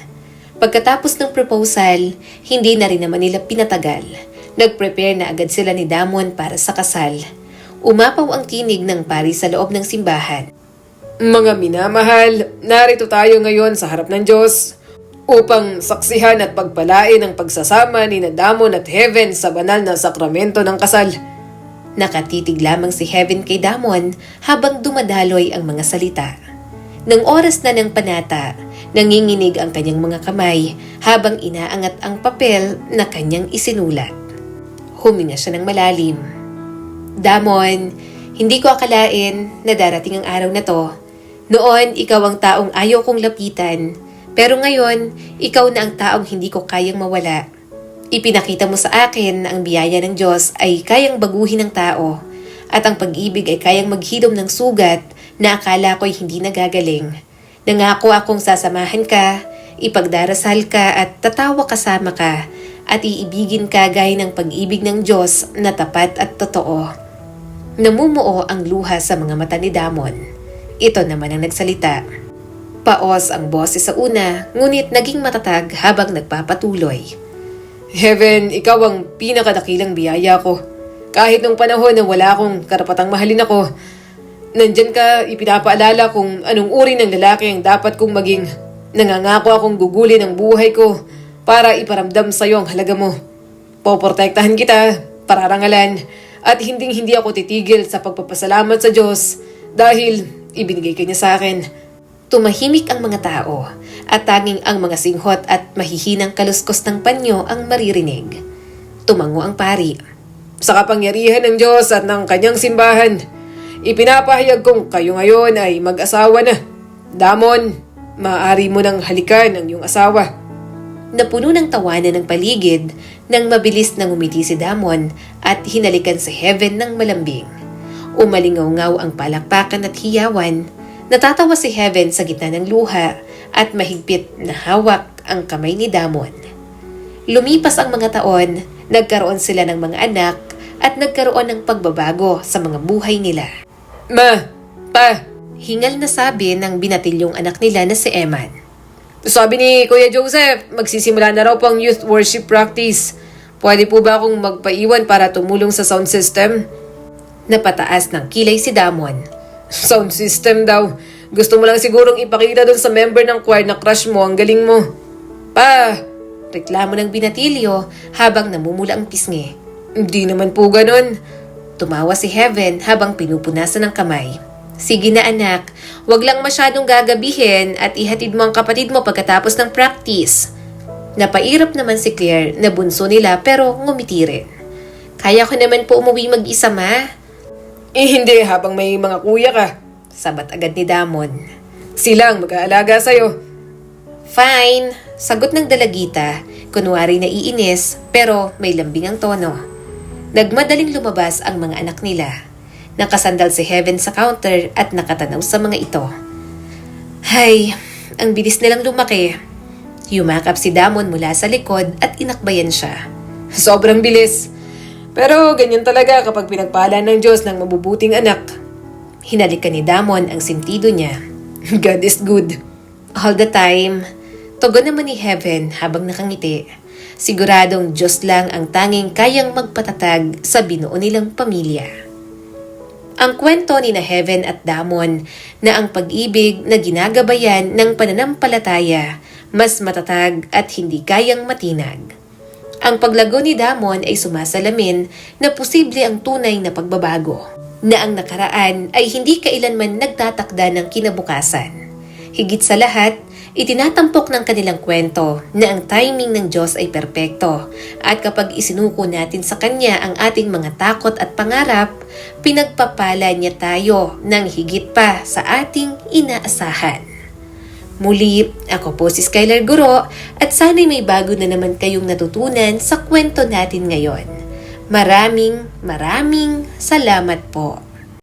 Pagkatapos ng proposal, hindi na rin naman nila pinatagal. Nag-prepare na agad sila ni Damon para sa kasal. Umapaw ang tinig ng pari sa loob ng simbahan. Mga minamahal, narito tayo ngayon sa harap ng Diyos upang saksihan at pagpalain ang pagsasama ni Damon at Heaven sa banal na sakramento ng kasal. Nakatitig lamang si Heaven kay Damon habang dumadaloy ang mga salita. Nang oras na ng panata, nanginginig ang kanyang mga kamay habang inaangat ang papel na kanyang isinulat. Huminga siya ng malalim. Damon, hindi ko akalain na darating ang araw na to. Noon, ikaw ang taong ayaw kong lapitan. Pero ngayon, ikaw na ang taong hindi ko kayang mawala. Ipinakita mo sa akin na ang biyaya ng Diyos ay kayang baguhin ng tao at ang pag-ibig ay kayang maghilom ng sugat na akala ko'y hindi nagagaling. Nangako akong sasamahan ka, ipagdarasal ka at tatawa kasama ka at iibigin ka gaya ng pag-ibig ng Diyos na tapat at totoo. Namumuo ang luha sa mga mata ni Damon. Ito naman ang nagsalita. Paos ang boses sa una, ngunit naging matatag habang nagpapatuloy. Heaven, ikaw ang pinakadakilang biyaya ko. Kahit nung panahon na wala akong karapatang mahalin ako, nandyan ka, ipinapaalala kung anong uri ng lalaki ang dapat kong maging. Nangangako akong gugulin ang buhay ko para iparamdam sa'yo ang halaga mo. Poprotektahan kita, pararangalan, at hinding-hindi ako titigil sa pagpapasalamat sa Diyos dahil ibinigay ka niya sa akin. Tumahimik ang mga tao at tanging ang mga singhot at mahihinang kaluskos ng panyo ang maririnig. Tumango ang pari. Sa kapangyarihan ng Diyos at ng kanyang simbahan, ipinapahayag kong kayo ngayon ay mag-asawa na. Damon, maaari mo nang halikan ang iyong asawa. Napuno ng tawanan ng paligid nang mabilis nang umiti si Damon at hinalikan si Heaven ng malambing. Umalingaw-ngaw ang palakpakan at hiyawan. Natatawa si Heaven sa gitna ng luha at mahigpit na hawak ang kamay ni Damon. Lumipas ang mga taon, nagkaroon sila ng mga anak at nagkaroon ng pagbabago sa mga buhay nila. Ma, pa, Hingal na sabi ng binatilyong anak nila na si Eman. sabi ni Kuya Joseph, magsisimula na raw pang youth worship practice. Pwede po ba akong magpaiwan para tumulong sa sound system? Napataas ng kilay si Damon. Sound system daw. Gusto mo lang sigurong ipakita dun sa member ng choir na crush mo, ang galing mo. Pa, Reklamo ng binatilyo habang namumula ang pisngi. hindi naman po ganun. Tumawa si Heaven habang pinupunasan ng kamay. Sige na anak, wag lang masyadong gagabihin at ihatid mo ang kapatid mo pagkatapos ng practice. Napairap naman si Claire na bunso nila pero ngumiti rin. Kaya ko naman po umuwi mag-isa ma. Hindi habang may mga kuya ka. Sabat agad ni Damon. Silang mag-aalaga sa'yo. Fine, sagot ng dalagita, kunwari naiinis pero may lambing ang tono. Nagmadaling lumabas ang mga anak nila. Nakasandal si Heaven sa counter at nakatanaw sa mga ito. Hay, ang bilis nilang lumaki. Yumakap si Damon mula sa likod at inakbayan siya. Sobrang bilis. Pero ganyan talaga kapag pinagpala ng Diyos ng mabubuting anak. Hinalikan ni Damon ang sentido niya. God is good. All the time, Tugon naman ni Heaven habang nakangiti. Siguradong Diyos lang ang tanging kayang magpatatag sa binuo nilang pamilya. Ang kwento ni na Heaven at Damon na ang pag-ibig na ginagabayan ng pananampalataya mas matatag at hindi kayang matinag. Ang paglago ni Damon ay sumasalamin na posible ang tunay na pagbabago, na ang nakaraan ay hindi kailanman nagtatakda ng kinabukasan. Higit sa lahat, itinatampok ng kanilang kwento na ang timing ng Diyos ay perpekto at kapag isinuko natin sa Kanya ang ating mga takot at pangarap, pinagpapala niya tayo ng higit pa sa ating inaasahan. Muli, ako po si Skylar Guro at sana'y may bago na naman kayong natutunan sa kwento natin ngayon. Maraming salamat po.